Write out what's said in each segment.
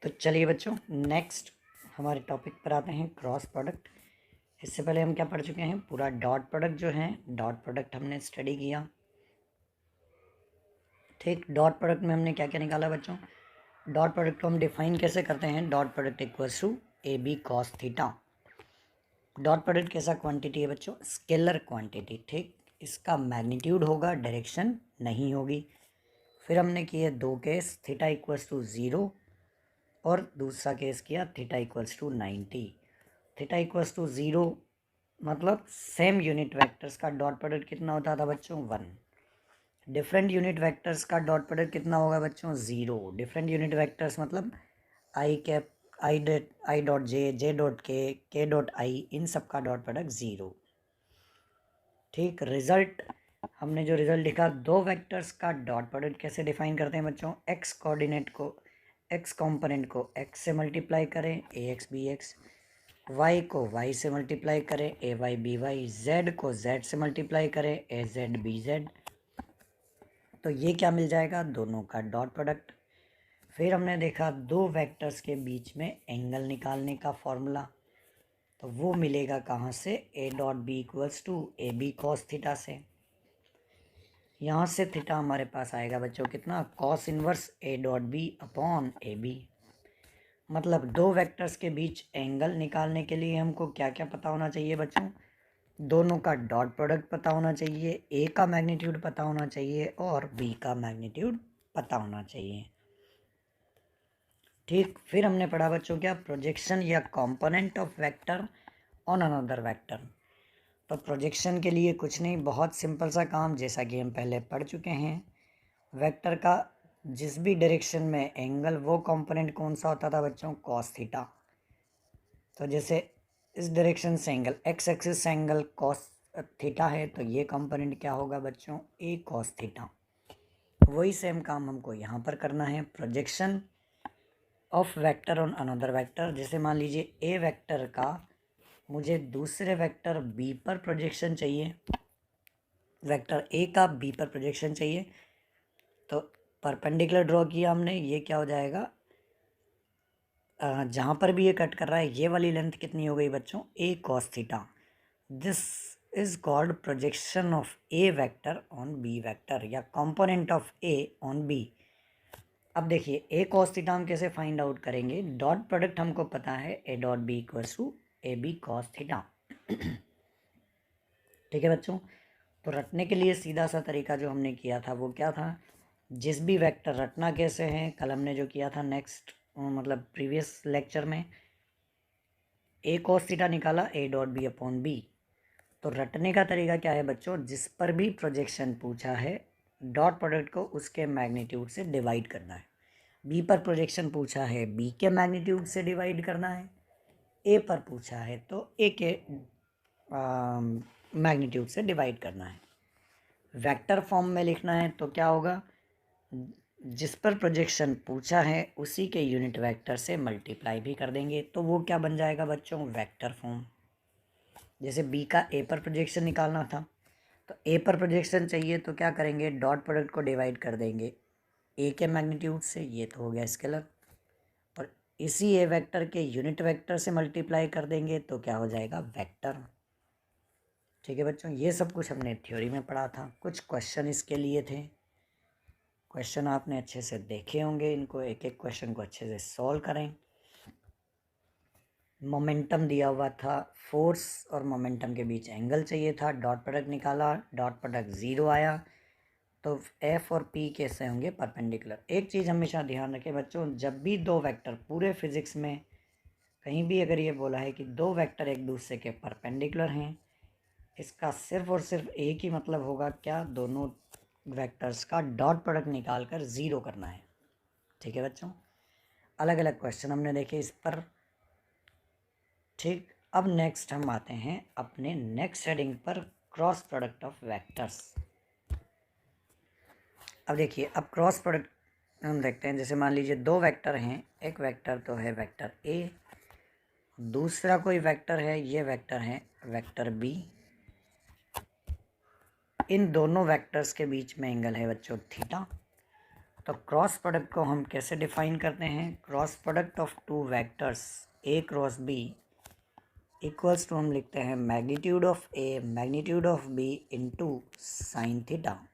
तो चलिए बच्चों, नेक्स्ट हमारे टॉपिक पर आते हैं, क्रॉस प्रोडक्ट। इससे पहले हम क्या पढ़ चुके हैं, पूरा डॉट प्रोडक्ट जो है, डॉट प्रोडक्ट हमने स्टडी किया। ठीक, डॉट प्रोडक्ट में हमने क्या क्या निकाला बच्चों। डॉट प्रोडक्ट को हम डिफाइन कैसे करते हैं, dot product equals to A B cos theta. Dot product कैसा क्वांटिटी है बच्चों, स्केलर क्वांटिटी। ठीक, इसका मैग्नीट्यूड होगा, डायरेक्शन नहीं होगी। फिर हमने किए दो केस, थीटा इक्वल्स टू 0 और दूसरा केस किया theta equals to 90। Theta equals to 0 मतलब सेम यूनिट वेक्टर्स का डॉट प्रोडक्ट कितना होता था बच्चों, 1। डिफरेंट यूनिट वेक्टर्स का डॉट प्रोडक्ट कितना होगा बच्चों, 0। डिफरेंट यूनिट वेक्टर्स मतलब I cap, I dot J dot K dot I, इन सब का डॉट प्रोडक्ट 0। ठीक, रिजल्ट हमने जो रिजल्ट लिखा, दो वेक्टर्स का डॉट प्रोडक्ट कैसे डिफाइन करते हैं बच्चों, एक्स कोऑर्डिनेट को, एक्स कंपोनेंट को x से मल्टीप्लाई करें, ए एक्स बी एक्स, y को y से मल्टीप्लाई करें, ए वाई बी वाई, z को z से मल्टीप्लाई करें, ए जेड बी जेड। तो ये क्या मिल जाएगा, दोनों का डॉट प्रोडक्ट। फिर हमने देखा दो वेक्टर्स के बीच में एंगल निकालने का फॉर्मूला, तो वो मिलेगा कहाँ से, A dot B equals to A B cos theta से। यहाँ से थीटा हमारे पास आएगा बच्चों कितना, cos inverse A dot B upon A B. मतलब दो वेक्टर्स के बीच एंगल निकालने के लिए हमको क्या क्या पता होना चाहिए बच्चों, दोनों का डॉट प्रोडक्ट पता होना चाहिए, ए का मैग्नीट्यूड पता होना चाहिए और बी का मैग्नीट्यूड पता होना चाहिए। ठीक, फिर हमने पढ़ा बच्चों क्या, प्रोजेक्शन या component of vector on another vector. तो प्रोजेक्शन के लिए कुछ नहीं, बहुत सिंपल सा काम, जैसा कि हम पहले पढ़ चुके हैं। वेक्टर का जिस भी डायरेक्शन में एंगल, वो कंपोनेंट कौन सा होता था बच्चों, कॉस थीटा। तो जैसे इस डायरेक्शन से एंगल, एक्स एक्सिस से एंगल कॉस थीटा है, तो ये कंपोनेंट क्या होगा बच्चों, ए कॉस थीटा। वही सेम काम हमको यहाँ पर करना है, projection of vector on another vector. जैसे मान लीजिए ए वेक्टर का मुझे दूसरे वेक्टर बी पर प्रोजेक्शन चाहिए, वेक्टर ए का बी पर प्रोजेक्शन चाहिए, तो परपेंडिकुलर ड्रॉ किया हमने, ये क्या हो जाएगा, जहाँ पर भी ये कट कर रहा है, ये वाली लेंथ कितनी हो गई बच्चों, A cos theta. This is called projection of A vector on B vector, या component of A on B. अब देखिए ए कॉस थीटा हम कैसे फाइंड आउट करेंगे, डॉट प्रोडक्ट हमको पता है, A dot B equals to A B cos theta. ठीक है बच्चों, तो रटने के लिए सीधा सा तरीका जो हमने किया था वो क्या था, जिस भी वेक्टर, रटना कैसे है, कल हमने जो किया था नेक्स्ट मतलब प्रीवियस लेक्चर में, ए कॉस थीटा निकाला, A dot B upon B. तो रटने का तरीका क्या है बच्चों, जिस पर भी प्रोजेक्शन पूछा है, डॉट प्रोडक्ट को उसके मैग्नीट्यूड से डिवाइड करना है। बी पर प्रोजेक्शन पूछा है, बी के मैग्नीट्यूड से डिवाइड करना है। ए पर पूछा है तो ए के मैग्नीट्यूड से डिवाइड करना है। वेक्टर फॉर्म में लिखना है तो क्या होगा, जिस पर प्रोजेक्शन पूछा है उसी के यूनिट वेक्टर से मल्टीप्लाई भी कर देंगे, तो वो क्या बन जाएगा बच्चों, वेक्टर फॉर्म। जैसे बी का ए पर प्रोजेक्शन निकालना था, तो ए पर प्रोजेक्शन चाहिए तो क्या करेंगे, डॉट प्रोडक्ट को डिवाइड कर देंगे ए के मैग्नीट्यूड से, ये तो हो गया स्केलर। और इसी ए वेक्टर के यूनिट वेक्टर से मल्टीप्लाई कर देंगे तो क्या हो जाएगा, वेक्टर। ठीक है बच्चों, ये सब कुछ हमने थ्योरी में पढ़ा था। कुछ क्वेश्चन इसके लिए थे, क्वेश्चन आपने अच्छे से देखे होंगे, इनको एक एक क्वेश्चन को अच्छे से सॉल्व करें। मोमेंटम दिया हुआ था, फोर्स और मोमेंटम के बीच एंगल चाहिए था, डॉट प्रोडक्ट निकाला, डॉट प्रोडक्ट 0 आया, तो एफ और पी कैसे होंगे, परपेंडिकुलर। एक चीज़ हमेशा ध्यान रखें बच्चों, जब भी दो वेक्टर, पूरे फिजिक्स में कहीं भी अगर ये बोला है कि दो वेक्टर एक दूसरे के परपेंडिकुलर हैं, इसका सिर्फ और सिर्फ एक ही मतलब होगा, क्या, दोनों वेक्टर्स का डॉट प्रोडक्ट निकाल कर 0 करना है। ठीक है बच्चों, अलग अलग क्वेश्चन हमने देखे इस पर। ठीक, अब नेक्स्ट हम आते हैं अपने नेक्स्ट हेडिंग पर, क्रॉस प्रोडक्ट ऑफ वेक्टर्स। अब देखिए, अब क्रॉस प्रोडक्ट हम देखते हैं। जैसे मान लीजिए दो वेक्टर हैं, एक वेक्टर तो है वेक्टर ए, दूसरा कोई वेक्टर है, ये वेक्टर है वेक्टर बी। इन दोनों वेक्टर्स के बीच में एंगल है बच्चों थीटा। तो क्रॉस प्रोडक्ट को हम कैसे डिफाइन करते हैं? Cross product of two vectors A cross B equals to हम लिखते हैं magnitude of A magnitude of B into sine theta.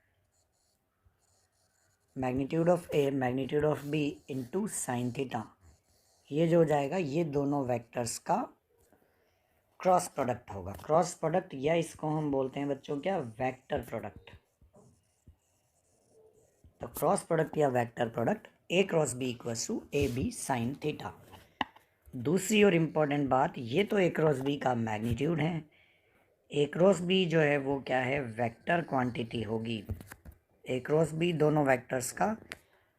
Magnitude of A magnitude of B into sine theta, ये जो हो जाएगा ये दोनों वेक्टर्स का क्रॉस प्रोडक्ट होगा। क्रॉस प्रोडक्ट या इसको हम बोलते हैं बच्चों क्या, वेक्टर प्रोडक्ट। तो क्रॉस प्रोडक्ट या vector product A cross B equals to A B sine theta. दूसरी और इम्पोर्टेंट बात, ये तो ए क्रॉस बी का मैग्नीट्यूड है, ए क्रॉस बी जो है वो क्या है, वेक्टर क्वांटिटी होगी। ए क्रॉस बी दोनों वेक्टर्स का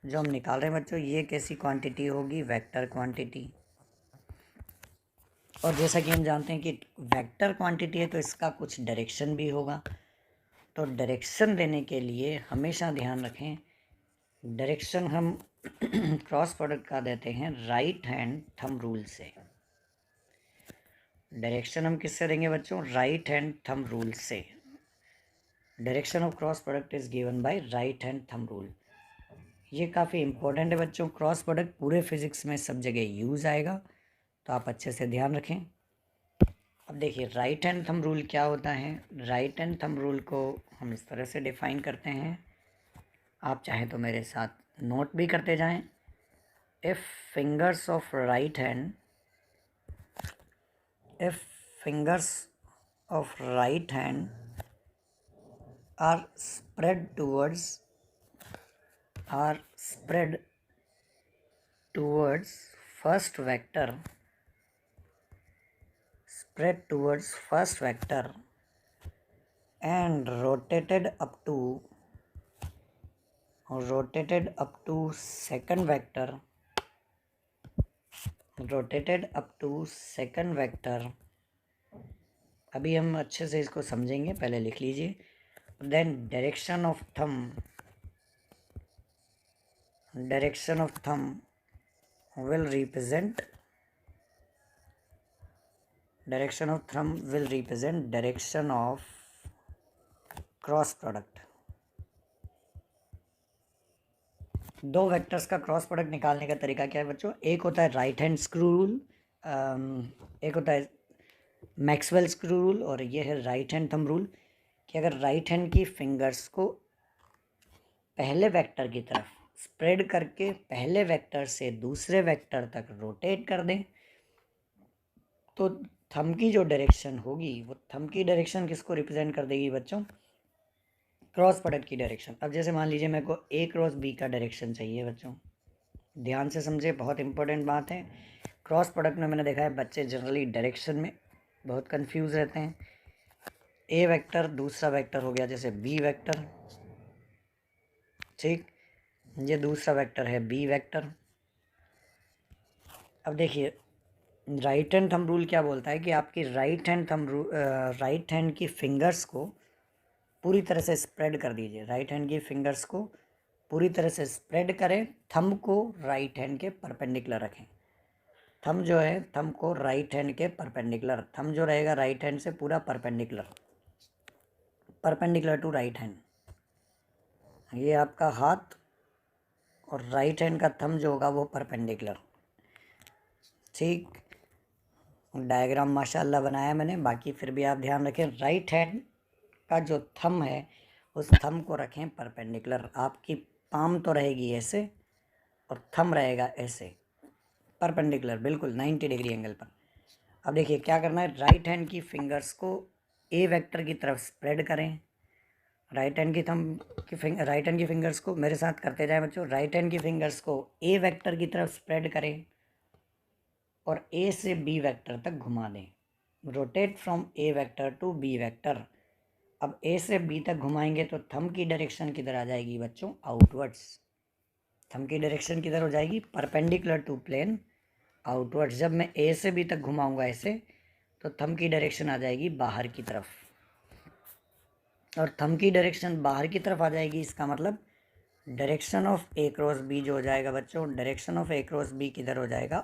जो हम निकाल रहे हैं बच्चों, ये कैसी क्वांटिटी होगी, वेक्टर क्वांटिटी। और जैसा कि हम जानते हैं कि वेक्टर क्वांटिटी है तो इसका कुछ डायरेक्शन भी होगा। तो डायरेक्शन देने के लिए हमेशा ध्यान रखें, डायरेक्शन हम क्रॉस प्रोडक्ट का देते हैं राइट हैंड थंब रूल से। डायरेक्शन हम किससे देंगे बच्चों, राइट हैंड थंब रूल से। Direction of cross product is given by right hand thumb rule. ये काफ़ी इंपॉर्टेंट है बच्चों, क्रॉस प्रोडक्ट पूरे फिजिक्स में सब जगह यूज़ आएगा, तो आप अच्छे से ध्यान रखें। अब देखिए राइट हैंड थंब रूल क्या होता है। राइट हैंड थंब रूल को हम इस तरह से डिफाइन करते हैं, आप चाहें तो मेरे साथ नोट भी करते जाएं। If fingers of right hand if fingers of right hand are spread towards first vector and rotated up to second vector, अभी हम अच्छे से इसको समझेंगे, पहले लिख लीजिए। Then direction of thumb will represent direction of cross product. दो वेक्टर्स का क्रॉस प्रोडक्ट निकालने का तरीका क्या है बच्चों, एक होता है राइट हैंड स्क्रू रूल, एक होता है मैक्सवेल स्क्रू रूल, और ये है राइट हैंड थंब रूल। कि अगर राइट हैंड की फिंगर्स को पहले वेक्टर की तरफ स्प्रेड करके पहले वेक्टर से दूसरे वेक्टर तक रोटेट कर दें, तो थंब की जो डायरेक्शन होगी वो थंब की डायरेक्शन किसको रिप्रेजेंट कर देगी बच्चों, क्रॉस प्रोडक्ट की डायरेक्शन। अब जैसे मान लीजिए मेरे को ए क्रॉस बी का डायरेक्शन चाहिए बच्चों, ध्यान से समझे, बहुत इंपॉर्टेंट बात है। क्रॉस प्रोडक्ट में मैंने देखा है बच्चे जनरली डायरेक्शन में बहुत कंफ्यूज रहते हैं। ए वेक्टर दूसरा वेक्टर हो गया जैसे बी वेक्टर, ठीक, ये दूसरा वेक्टर है बी वेक्टर। अब देखिए राइट हैंड थंब रूल क्या बोलता है कि आपकी राइट हैंड की फिंगर्स को पूरी तरह से स्प्रेड कर दीजिए। राइट हैंड की फिंगर्स को पूरी तरह से स्प्रेड करें, थंब को राइट हैंड के परपेंडिकुलर रखें। थंब जो है थंब को राइट हैंड के परपेंडिकुलर, थंब जो रहेगा राइट हैंड से पूरा परपेंडिकुलर टू राइट हैंड। ये आपका हाथ और राइट हैंड का थंब जो होगा वो परपेंडिकुलर, ठीक। डायग्राम माशाल्लाह बनाया मैंने, बाकी फिर भी आप ध्यान रखें राइट हैंड का जो थंब है उस थंब को रखें परपेंडिकुलर। आपकी पाम तो रहेगी ऐसे और थंब रहेगा ऐसे, परपेंडिकुलर बिल्कुल 90 डिग्री एंगल पर। अब देखिए क्या करना है, राइट हैंड की फिंगर्स को ए वेक्टर की तरफ स्प्रेड करें। राइट हैंड की फिंगर्स को मेरे साथ करते जाएं बच्चों। राइट हैंड की फिंगर्स को ए वेक्टर की तरफ स्प्रेड करें और ए से बी वेक्टर तक घुमा दें। Rotate from A vector to B vector. अब ए से बी तक घुमाएंगे तो थंब की डायरेक्शन किधर आ जाएगी बच्चों, आउटवर्ड्स। थंब की डायरेक्शन किधर हो जाएगी, परपेंडिकुलर टू प्लेन, आउटवर्ड्स। जब मैं ए से बी तक घुमाऊंगा ऐसे तो थंब की डायरेक्शन आ जाएगी बाहर की तरफ, और थंब की डायरेक्शन बाहर की तरफ आ जाएगी, इसका मतलब direction of A cross B जो हो जाएगा बच्चों, direction of A cross B किधर हो जाएगा,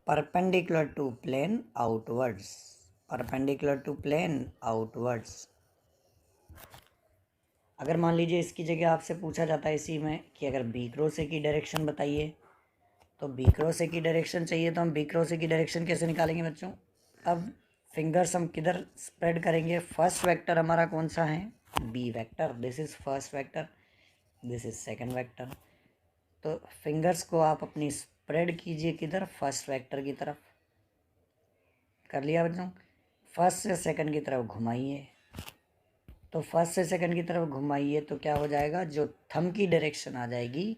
perpendicular to plane outwards, perpendicular to plane outwards. अगर मान लीजिए इसकी जगह आपसे पूछा जाता है इसी में कि अगर बी क्रॉस ए की डायरेक्शन बताइए, तो बी क्रॉस ए की डायरेक्शन चाहिए तो हम बी क्रॉस ए की डायरेक्शन कैसे निकालेंगे बच्चों? अब फिंगर्स हम किधर स्प्रेड करेंगे? फर्स्ट वेक्टर हमारा कौन सा है? B vector. This is first vector, this is second vector. तो फिंगर्स को आप अपनी स्प्रेड कीजिए किधर? फर्स्ट वेक्टर की तरफ। कर लिया बच्चों? फर्स्ट से सेकंड की तरफ घुमाइए, तो फर्स्ट से सेकंड की तरफ घुमाइए तो क्या हो जाएगा? जो थंब की डायरेक्शन आ जाएगी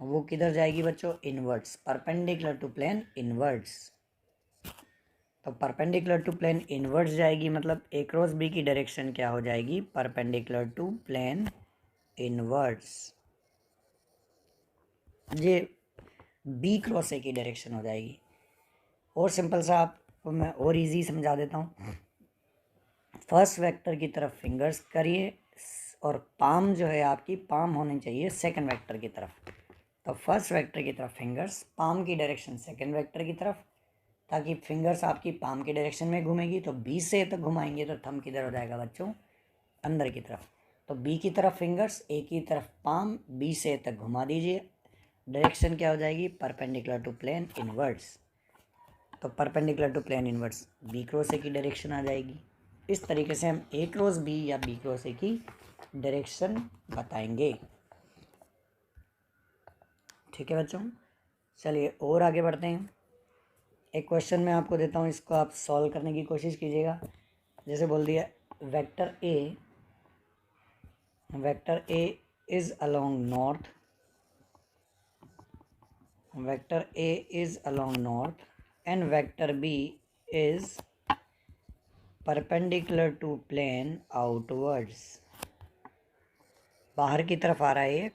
वो किधर जाएगी बच्चों? Inwards, perpendicular to plane inwards. तो परपेंडिकुलर टू प्लेन इनवर्ड्स जाएगी, मतलब ए क्रॉस बी की डायरेक्शन क्या हो जाएगी? Perpendicular to plane inwards. ये बी क्रॉस ए की डायरेक्शन हो जाएगी। और सिंपल सा आपको मैं और इजी समझा देता हूँ। फर्स्ट वेक्टर की तरफ फिंगर्स करिए और पाम जो है आपकी पाम होनी चाहिए सेकंड वेक्टर की तरफ। तो फर्स्ट वेक्टर की तरफ फिंगर्स, पाम की डायरेक्शन सेकंड वेक्टर की तरफ, ताकि फिंगर्स आपकी पाम की डायरेक्शन में घूमेगी। तो बी से तक घुमाएंगे तो थंब किधर हो जाएगा बच्चों? अंदर की तरफ। तो बी की तरफ फिंगर्स, ए की तरफ पाम, बी से तक घुमा दीजिए। डायरेक्शन क्या हो जाएगी? Perpendicular to plane inwards. तो perpendicular to plane inwards B cross A की डायरेक्शन आ जाएगी। इस तरीके से हम ए क्रॉस बी या बी क्रॉस ए की डायरेक्शन बताएंगे। ठीक है बच्चों, चलिए और आगे बढ़ते हैं। एक क्वेश्चन मैं आपको देता हूँ, इसको आप सॉल्व करने की कोशिश कीजिएगा। जैसे बोल दिया vector A is along north, vector A is along north and vector B is perpendicular to plane outwards. बाहर की तरफ आ रहा है ये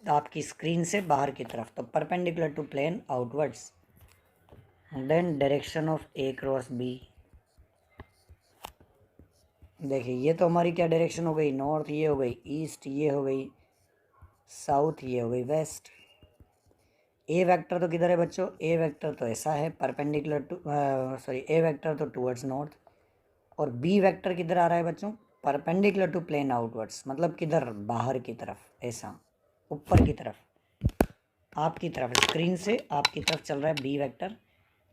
आपकी स्क्रीन से बाहर की तरफ, तो perpendicular to plane outwards. Then direction of A cross B. देखिए ये तो हमारी क्या डायरेक्शन हो गई? नॉर्थ ये हो गई, ईस्ट ये हो गई, साउथ ये हो गई, वेस्ट। ए वेक्टर तो किधर है बच्चों? ए वेक्टर तो ऐसा है परपेंडिकुलर टू ए वेक्टर तो टूवर्ड्स नॉर्थ। और बी वेक्टर किधर आ रहा है बच्चों? परपेंडिकुलर टू प्लेन आउटवर्ड्स, मतलब किधर? बाहर की तरफ, ऐसा ऊपर की तरफ, आपकी तरफ, स्क्रीन से आपकी तरफ चल रहा है बी वेक्टर।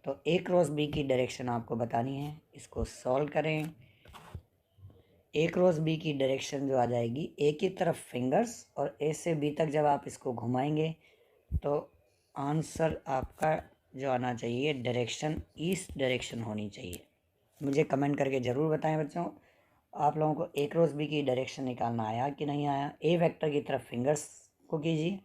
तो ए क्रॉस बी की डायरेक्शन आपको बतानी है। इसको सॉल्व करें। ए क्रॉस बी की डायरेक्शन जो आ जाएगी, ए की तरफ फिंगर्स और ए से बी तक जब आप इसको घुमाएंगे तो आंसर आपका जो आना चाहिए डायरेक्शन ईस्ट डायरेक्शन होनी चाहिए। मुझे कमेंट करके ज़रूर बताएं बच्चों, आप लोगों को ए क्रॉस बी की डायरेक्शन निकालना आया कि नहीं आया। ए वेक्टर की तरफ फिंगर्स को कीजिए।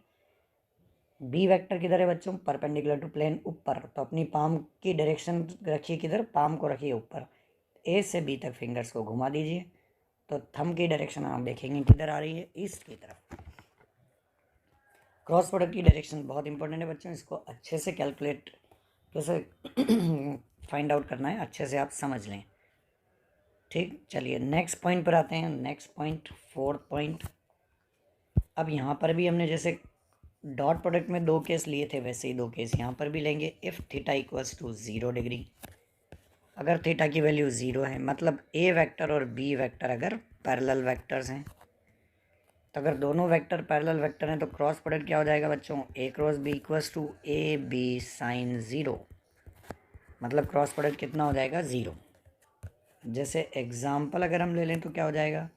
बी वेक्टर किधर है बच्चों? परपेंडिकुलर टू प्लेन ऊपर, तो अपनी पाम की डायरेक्शन रखिए किधर? पाम को रखिए ऊपर। ए से बी तक फिंगर्स को घुमा दीजिए, तो थंब की डायरेक्शन आप देखेंगे किधर आ रही है? ईस्ट की तरफ। क्रॉस प्रोडक्ट की डायरेक्शन बहुत इंपॉर्टेंट है बच्चों, इसको अच्छे से कैलकुलेट कैसे फाइंड आउट करना है अच्छे से आप समझ लें। ठीक, चलिए नेक्स्ट पॉइंट पर आते हैं। Next point, fourth point. अब यहाँ पर भी हमने जैसे डॉट प्रोडक्ट में दो केस लिए थे, वैसे ही दो केस यहाँ पर भी लेंगे। If theta equals to 0 degree, अगर थीटा की वैल्यू 0 है, मतलब ए वेक्टर और बी वेक्टर अगर पैरेलल वेक्टर्स हैं, तो अगर दोनों वेक्टर पैरेलल वेक्टर हैं तो क्रॉस प्रोडक्ट क्या हो जाएगा बच्चों? A cross B equals to A B sine 0, मतलब क्रॉस प्रोडक्ट कितना हो जाएगा? 0। जैसे एग्जाम्पल अगर हम ले लें तो क्या हो जाएगा?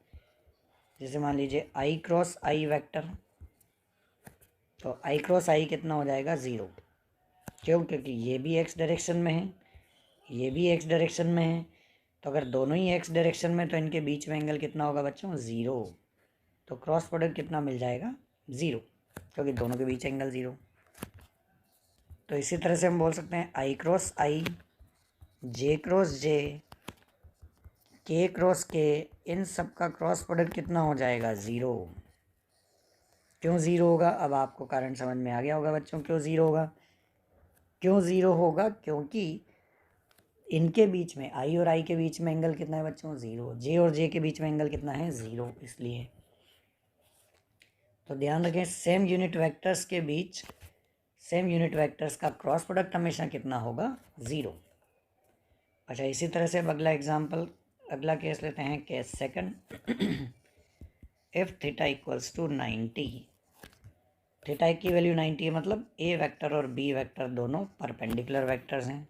जैसे मान लीजिए आई क्रॉस आई वेक्टर, तो आई क्रॉस आई कितना हो जाएगा? 0। क्यों? क्योंकि ये भी एक्स डायरेक्शन में है, ये भी एक्स डायरेक्शन में है। तो अगर दोनों ही एक्स डायरेक्शन में, तो इनके बीच में एंगल कितना होगा बच्चों? 0। तो क्रॉस प्रोडक्ट कितना मिल जाएगा? 0, क्योंकि दोनों के बीच एंगल 0। तो इसी तरह से हम बोल सकते हैं आई क्रॉस आई, जे क्रॉस जे, के क्रॉस के, इन सब का क्रॉस प्रोडक्ट कितना हो जाएगा? 0। क्यों 0 होगा? अब आपको कारण समझ में आ गया होगा बच्चों, क्यों 0 होगा। क्यों 0 होगा? क्योंकि इनके बीच में, आई और आई के बीच में एंगल कितना है बच्चों? 0। जे और जे के बीच में एंगल कितना है? 0, इसलिए। तो ध्यान रखें, सेम यूनिट वेक्टर्स के बीच, सेम यूनिट वेक्टर्स का क्रॉस प्रोडक्ट हमेशा कितना होगा? 0। अच्छा, इसी तरह से अब अगला एग्जाम्पल, अगला केस लेते हैं, case second. If theta equals to 90, थीटा की वैल्यू 90 है, मतलब ए वेक्टर और बी वेक्टर दोनों परपेंडिकुलर वेक्टर्स हैं।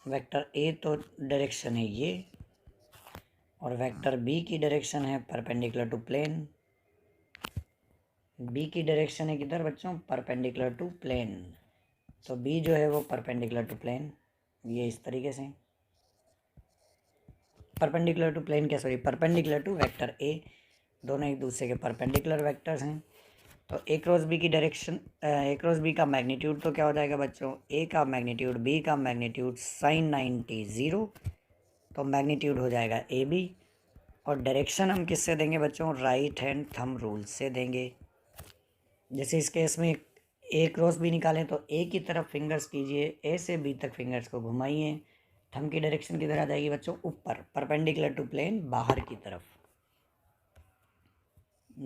वेक्टर ए तो डायरेक्शन है ये, और वेक्टर बी की डायरेक्शन है परपेंडिकुलर टू प्लेन। बी की डायरेक्शन है किधर बच्चों? Perpendicular to plane. तो बी जो है वो परपेंडिकुलर टू प्लेन, ये इस तरीके से परपेंडिकुलर टू प्लेन, क्या sorry, perpendicular to vector A, दोनों एक दूसरे के परपेंडिकुलर वेक्टर्स हैं। तो ए क्रॉस बी की डायरेक्शन, ए क्रॉस बी का मैग्नीट्यूड तो क्या हो जाएगा बच्चों? ए का मैग्नीट्यूड बी का मैग्नीट्यूड साइन 90 0, तो मैग्नीट्यूड हो जाएगा ए बी। और डायरेक्शन हम किससे देंगे बच्चों? राइट हैंड थंब रूल से देंगे। जैसे इस केस में ए क्रॉस बी निकालें तो ए की तरफ फिंगर्स कीजिए, ए से बी तक फिंगर्स को घुमाइए। थंब की डायरेक्शन किधर आ जाएगी बच्चों? ऊपर, परपेंडिकुलर टू प्लेन, बाहर की तरफ।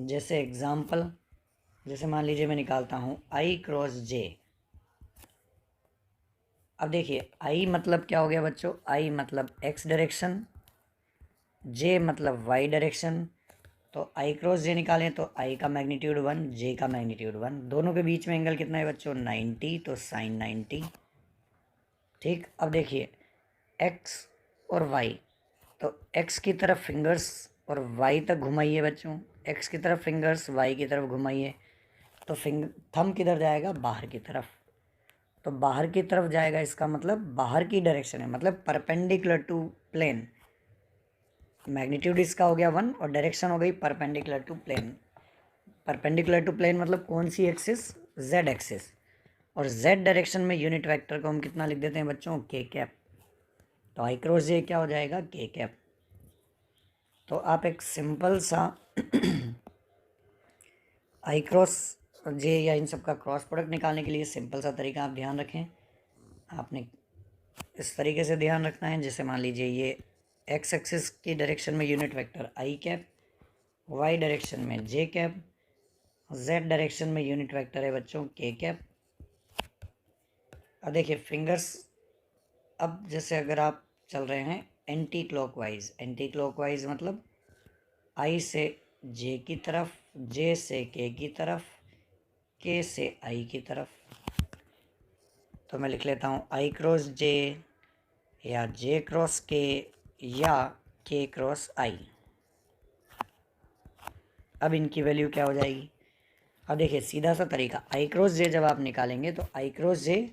जैसे एग्जाम्पल, जैसे मान लीजिए मैं निकालता हूँ आई क्रॉस जे। अब देखिए आई मतलब क्या हो गया बच्चों? आई मतलब एक्स डायरेक्शन, जे मतलब वाई डायरेक्शन। तो आई क्रॉस जे निकालें तो आई का मैग्नीट्यूड 1, जे का मैग्नीट्यूड 1, दोनों के बीच में एंगल कितना है बच्चों? 90, तो साइन 90। ठीक, अब देखिए एक्स और वाई, तो एक्स की तरफ फिंगर्स और वाई तक घुमाइए बच्चों, एक्स की तरफ फिंगर्स, वाई की तरफ घुमाइए। तो थंब किधर जाएगा? बाहर की तरफ। तो बाहर की तरफ जाएगा, इसका मतलब बाहर की डायरेक्शन है, मतलब परपेंडिकुलर टू प्लेन। मैग्नीट्यूड इसका हो गया 1 और डायरेक्शन हो गई perpendicular to plane. Perpendicular to plane मतलब कौन सी एक्सिस? Z axis. और जेड डायरेक्शन में यूनिट वेक्टर को हम कितना लिख देते हैं बच्चों? के कैप। तो आई क्रॉस जे क्या हो जाएगा? के कैप। तो आप एक सिंपल सा आई क्रॉस जे या इन सब का क्रॉस प्रोडक्ट निकालने के लिए सिंपल सा तरीका आप ध्यान रखें। आपने इस तरीके से ध्यान रखना है, जैसे मान लीजिए ये एक्स एक्सिस की डायरेक्शन में यूनिट वेक्टर आई कैप, वाई डायरेक्शन में जे कैप, जेड डायरेक्शन में यूनिट वेक्टर है बच्चों के कैप। अब देखिए फिंगर्स, अब जैसे अगर आप चल रहे हैं एंटी क्लॉकवाइज, एंटी क्लॉकवाइज मतलब आई से जे की तरफ, जे से के की तरफ, के से आई की तरफ। तो मैं लिख लेता हूँ आई क्रॉस जे, या जे क्रॉस के, या के क्रॉस आई। अब इनकी वैल्यू क्या हो जाएगी? अब देखिए सीधा सा तरीका, आई क्रॉस जे जब आप निकालेंगे तो आई क्रॉस जे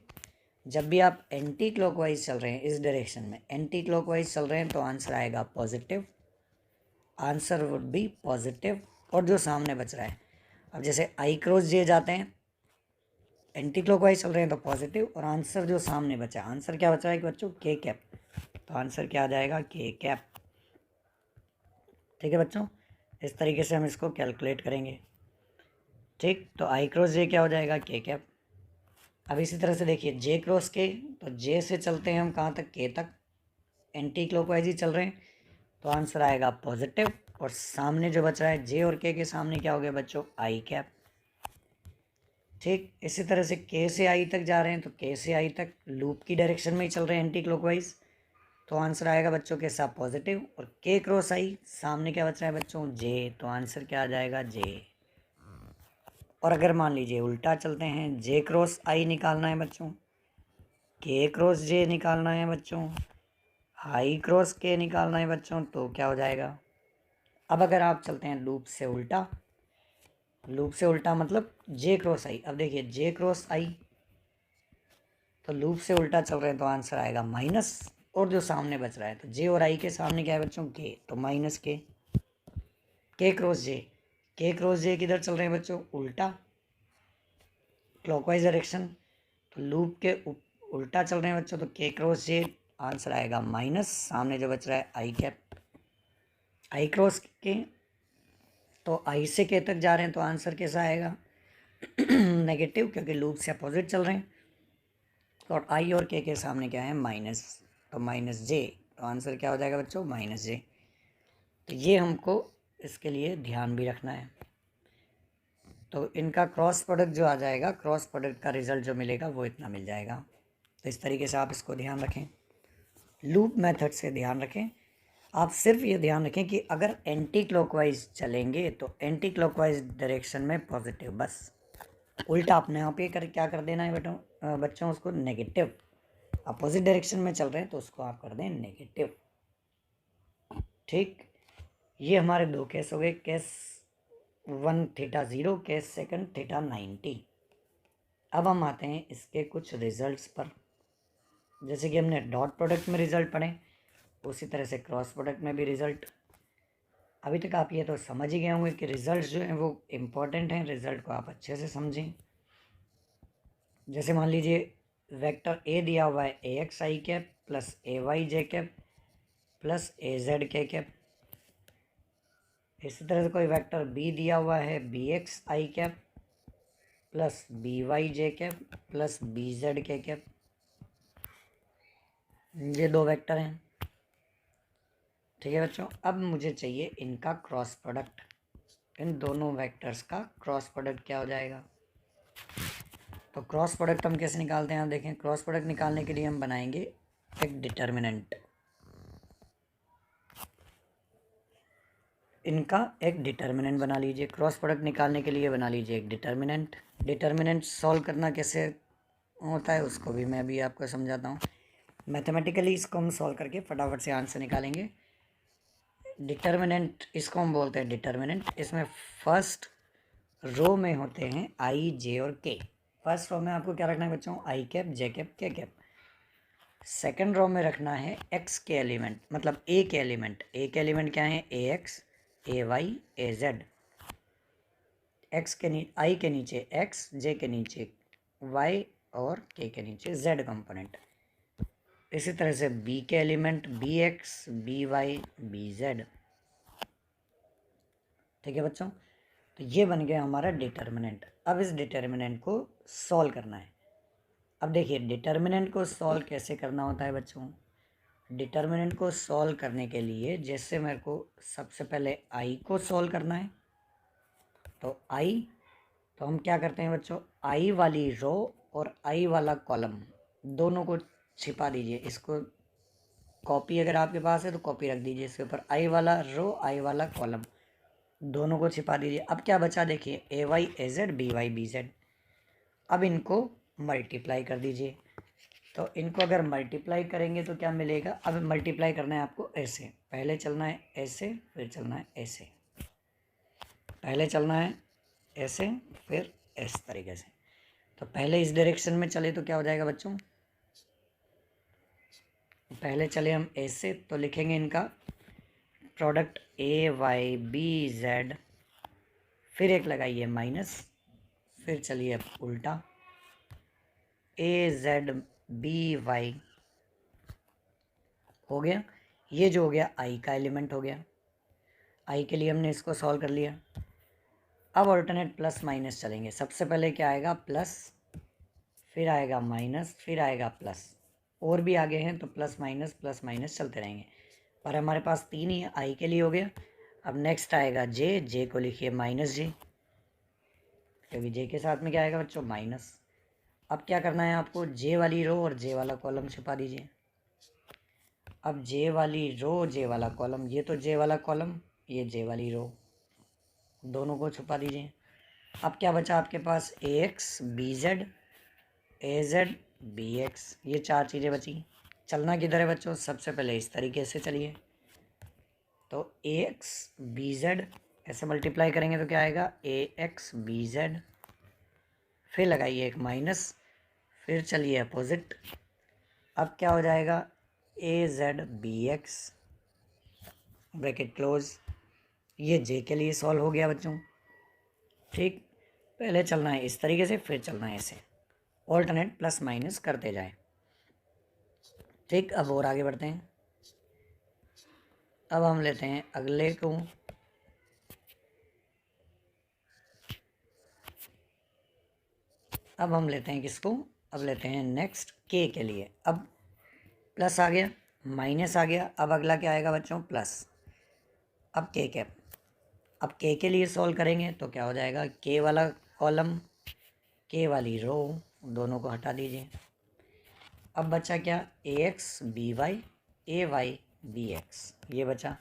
जब भी आप एंटी क्लॉकवाइज चल रहे हैं, इस डायरेक्शन में एंटी क्लॉकवाइज चल रहे हैं, तो आंसर आएगा positive, answer would be positive. और जो सामने बच रहा है, अब जैसे आई क्रॉस जे जाते हैं एंटी क्लॉकवाइज चल रहे हैं तो पॉजिटिव, और आंसर जो सामने बचा, आंसर क्या बचा है कि बच्चों? के कैप। तो आंसर क्या आ जाएगा? के कैप। ठीक है बच्चों, इस तरीके से हम इसको कैलकुलेट करेंगे। ठीक, तो आई क्रॉस जे क्या हो जाएगा? के कैप। अब इसी तरह से देखिए जे क्रॉस के, तो जे से चलते हैं हम कहाँ तक? के तक, एंटी क्लॉकवाइज ही चल रहे हैं, तो आंसर आएगा पॉजिटिव। और सामने जो बच रहा है जे और के सामने क्या हो गया बच्चों? आई कैप। ठीक, इसी तरह से के से आई तक जा रहे हैं, तो के से आई तक लूप की डायरेक्शन में ही चल रहे हैं एंटी क्लॉकवाइज, तो आंसर आएगा बच्चों के साथ पॉजिटिव। और के क्रॉस आई, सामने क्या बच रहा है बच्चों? जे, तो आंसर क्या आ जाएगा? जे। और अगर मान लीजिए उल्टा चलते हैं, जे क्रॉस आई निकालना है बच्चों, के क्रॉस जे निकालना है बच्चों, आई क्रॉस के निकालना है बच्चों, तो क्या हो जाएगा? अब अगर आप चलते हैं लूप से उल्टा, लूप से उल्टा मतलब जे क्रॉस आई। अब देखिए जे क्रॉस आई, तो लूप से उल्टा चल रहे हैं तो आंसर आएगा माइनस, और जो सामने बच रहा है तो जे और आई के सामने क्या है बच्चों? के, तो माइनस के। के क्रॉस जे, के क्रॉस जे किधर चल रहे हैं बच्चों? उल्टा, क्लॉकवाइज डायरेक्शन, तो लूप के उल्टा चल रहे हैं बच्चों, तो के क्रॉस जे आंसर आएगा माइनस, सामने जो बच रहा है आई कैप। आई क्रॉस के, तो आई से के तक जा रहे हैं तो आंसर कैसा आएगा? नेगेटिव, क्योंकि लूप से अपोजिट चल रहे हैं। और आई और के सामने क्या है? माइनस, तो माइनस जे, तो आंसर क्या हो जाएगा बच्चों? माइनस जे। तो ये हमको इसके लिए ध्यान भी रखना है। तो इनका क्रॉस प्रोडक्ट जो आ जाएगा, क्रॉस प्रोडक्ट का रिजल्ट जो मिलेगा वो इतना मिल जाएगा। तो इस तरीके से आप इसको ध्यान रखें, लूप मेथड से ध्यान रखें। आप सिर्फ ये ध्यान रखें कि अगर एंटी क्लॉकवाइज चलेंगे तो एंटी क्लॉकवाइज डायरेक्शन में पॉजिटिव, बस उल्टा अपने आप ही क्या कर देना है बच्चों उसको नेगेटिव। अपोजिट डायरेक्शन में चल रहे हैं तो उसको आप कर दें नेगेटिव। ठीक, ये हमारे दो केस हो गए, case 1 theta 0, case second theta 90। अब हम आते हैं इसके कुछ रिजल्ट्स पर। जैसे कि हमने डॉट प्रोडक्ट में रिजल्ट पढ़े, उसी तरह से क्रॉस प्रोडक्ट में भी रिजल्ट। अभी तक आप ये तो समझ ही गए होंगे कि रिजल्ट जो हैं वो इम्पोर्टेंट हैं, रिजल्ट को आप अच्छे से समझें। जैसे मान लीजिए वेक्टर ए दिया हुआ है ए X I cap plus A Y J cap plus A Z K cap. इसी तरह से कोई वेक्टर बी दिया हुआ है B X I cap plus B Y J cap plus B Z K cap. ये दो वेक्टर हैं, ठीक है बच्चों। अब मुझे चाहिए इनका क्रॉस प्रोडक्ट। इन दोनों वेक्टर्स का क्रॉस प्रोडक्ट क्या हो जाएगा? तो क्रॉस प्रोडक्ट हम कैसे निकालते हैं? आप देखें, क्रॉस प्रोडक्ट निकालने के लिए हम बनाएंगे एक डिटर्मिनेंट। इनका एक डिटर्मिनेंट बना लीजिए, क्रॉस प्रोडक्ट निकालने के लिए बना लीजिए एक डिटर्मिनेंट। डिटर्मिनेंट सॉल्व करना कैसे होता है उसको भी मैं अभी आपको समझाता हूँ। मैथमेटिकली इसको हम सॉल्व करके फटाफट से आंसर निकालेंगे। डिटर्मिनेंट इसको हम बोलते हैं डिटर्मिनेंट। इसमें फर्स्ट रो में होते हैं आई जे और के। फर्स्ट रो में आपको क्या रखना है बच्चों? आई कैप जे कैप के कैप। सेकेंड रो में रखना है एक्स के एलिमेंट, मतलब ए के एलिमेंट। ए के एलिमेंट क्या है? ए x A Y A Z. X के नीचे आई के नीचे एक्स, जे के नीचे वाई और के नीचे जेड कंपोनेंट। इसी तरह से बी के element B X B Y B Z. ठीक है बच्चों, तो ये बन गया हमारा डिटर्मिनेंट। अब इस डिटर्मिनेंट को सॉल्व करना है। अब देखिए डिटर्मिनेंट को सॉल्व कैसे करना होता है बच्चों। डिटर्मिनेंट को सॉल्व करने के लिए जैसे मेरे को सबसे पहले आई को सॉल्व करना है, तो आई, तो हम क्या करते हैं बच्चों, आई वाली रो और आई वाला कॉलम दोनों को छिपा दीजिए। इसको कॉपी अगर आपके पास है तो कॉपी रख दीजिए इसके ऊपर। आई वाला रो आई वाला कॉलम दोनों को छिपा दीजिए। अब क्या बचा देखिए, A Y A Z B Y B Z. अब इनको मल्टीप्लाई कर दीजिए। तो इनको अगर मल्टीप्लाई करेंगे तो क्या मिलेगा? अब मल्टीप्लाई करना है आपको ऐसे, पहले चलना है ऐसे फिर चलना है ऐसे, पहले चलना है ऐसे फिर इस तरीके से। तो पहले इस डायरेक्शन में चले तो क्या हो जाएगा बच्चों? पहले चले हम ऐसे तो लिखेंगे इनका product A Y B Z, फिर एक लगाइए माइनस, फिर चलिए अब उल्टा ए जेड बी वाई। हो गया, ये जो हो गया आई का एलिमेंट हो गया। आई के लिए हमने इसको सॉल्व कर लिया। अब ऑल्टरनेट प्लस माइनस चलेंगे। सबसे पहले क्या आएगा? प्लस, फिर आएगा माइनस, फिर आएगा प्लस। और भी आगे हैं तो प्लस माइनस चलते रहेंगे, पर हमारे पास 3 ही है। आई के लिए हो गया। अब नेक्स्ट आएगा जे, जे को लिखिए माइनस जे, क्योंकि जे के साथ में क्या आएगा बच्चों? माइनस। अब क्या करना है आपको? जे वाली रो और जे वाला कॉलम छिपा दीजिए। अब जे वाली रो जे वाला कॉलम, ये तो जे वाला कॉलम ये जे वाली रो, दोनों को छुपा दीजिए। अब क्या बचा आपके पास? A X B Z A Z B X, ये 4 चीज़ें बची। चलना किधर है बच्चों? सबसे पहले इस तरीके से चलिए, तो ए एक्स बी जेड ऐसे मल्टीप्लाई करेंगे तो क्या आएगा? ए एक्स बी जेड, फिर लगाइए एक माइनस, फिर चलिए अपोजिट। अब क्या हो जाएगा? A Z B X bracket close. ये जे के लिए सॉल्व हो गया बच्चों। ठीक, पहले चलना है इस तरीके से फिर चलना है ऐसे, ऑल्टरनेट प्लस माइनस करते जाए। ठीक, अब और आगे बढ़ते हैं। अब हम लेते हैं अगले को, अब हम लेते हैं किसको? अब लेते हैं नेक्स्ट के के लिए। अब प्लस आ गया, माइनस आ गया, अब अगला क्या आएगा बच्चों? प्लस। अब के कैप, अब के लिए सॉल्व करेंगे तो क्या हो जाएगा? के वाला कॉलम के वाली रो दोनों को हटा दीजिए। अब बचा क्या? ए एक्स बी वाई ए वाई बी एक्स, ये बचा।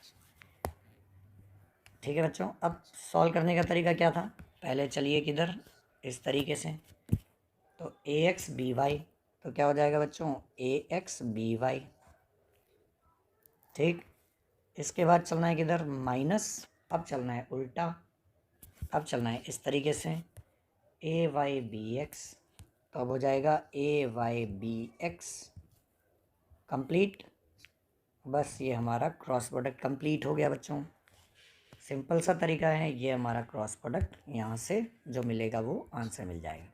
ठीक है बच्चों, अब सॉल्व करने का तरीका क्या था, पहले चलिए किधर, इस तरीके से, तो ए एक्स बी वाई, तो क्या हो जाएगा बच्चों, ए एक्स बी वाई। ठीक, इसके बाद चलना है किधर, माइनस, अब चलना है उल्टा, अब चलना है इस तरीके से, ए वाई बी एक्स, तो अब हो जाएगा ए वाई बी एक्स कंप्लीट। बस ये हमारा क्रॉस प्रोडक्ट कंप्लीट हो गया बच्चों। सिंपल सा तरीका है, ये हमारा क्रॉस प्रोडक्ट, यहाँ से जो मिलेगा वो आंसर मिल जाएगा।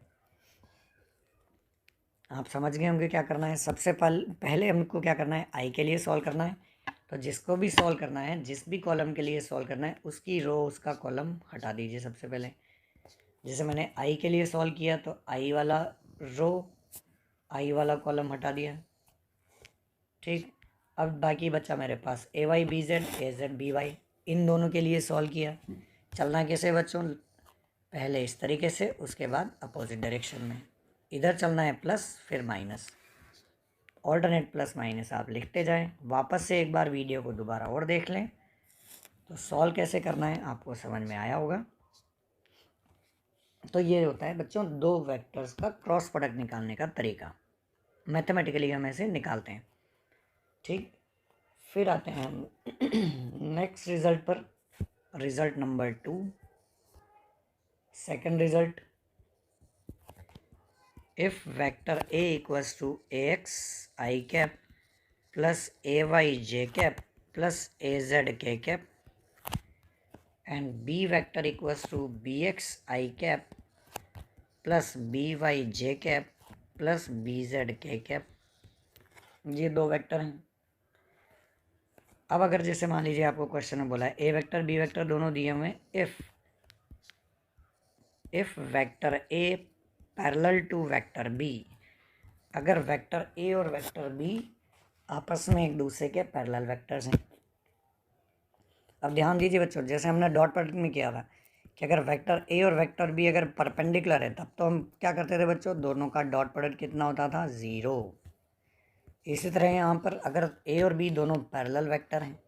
आप समझ गए होंगे क्या करना है। सबसे पहले हमको क्या करना है, आई के लिए सॉल्व करना है। तो जिसको भी सॉल्व करना है, जिस भी कॉलम के लिए सॉल्व करना है, उसकी रो उसका कॉलम हटा दीजिए सबसे पहले। जैसे मैंने आई के लिए सॉल्व किया तो आई वाला रो, आई वाला कॉलम हटा दिया। ठीक, अब बाकी बचा मेरे पास ए Y B Z, A Z B Y, इन दोनों के लिए सॉल्व किया। चलना कैसे बच्चों, पहले इस तरीके से, उसके बाद अपोजिट डायरेक्शन में, इधर चलना है प्लस फिर माइनस, ऑल्टरनेट प्लस माइनस आप लिखते जाएं। वापस से एक बार वीडियो को दोबारा और देख लें, तो सॉल्व कैसे करना है आपको समझ में आया होगा। तो ये होता है बच्चों दो वेक्टर्स का क्रॉस प्रोडक्ट निकालने का तरीका, मैथमेटिकली हम ऐसे निकालते हैं। ठीक, फिर आते हैं हम नेक्स्ट रिजल्ट पर, result number 2, second result, if vector A equals to A X I cap plus A Y J cap plus A Z K cap and B vector equals to B X I cap plus B Y J cap plus B Z K cap, ये दो vector हैं। अब अगर जैसे मान लीजिए आपको question में बोला है ए वेक्टर बी वेक्टर दोनों दिए हुए हैं, if vector A parallel to vector B, अगर वेक्टर ए और वेक्टर बी आपस में एक दूसरे के पैरेलल वेक्टर्स हैं। अब ध्यान दीजिए बच्चों, जैसे हमने डॉट प्रोडक्ट में किया था कि अगर वेक्टर ए और वेक्टर बी अगर परपेंडिकुलर है, तब तो हम क्या करते थे बच्चों, दोनों का डॉट प्रोडक्ट कितना होता था, 0। इसी तरह यहाँ पर अगर ए और बी दोनों पैरेलल वेक्टर हैं,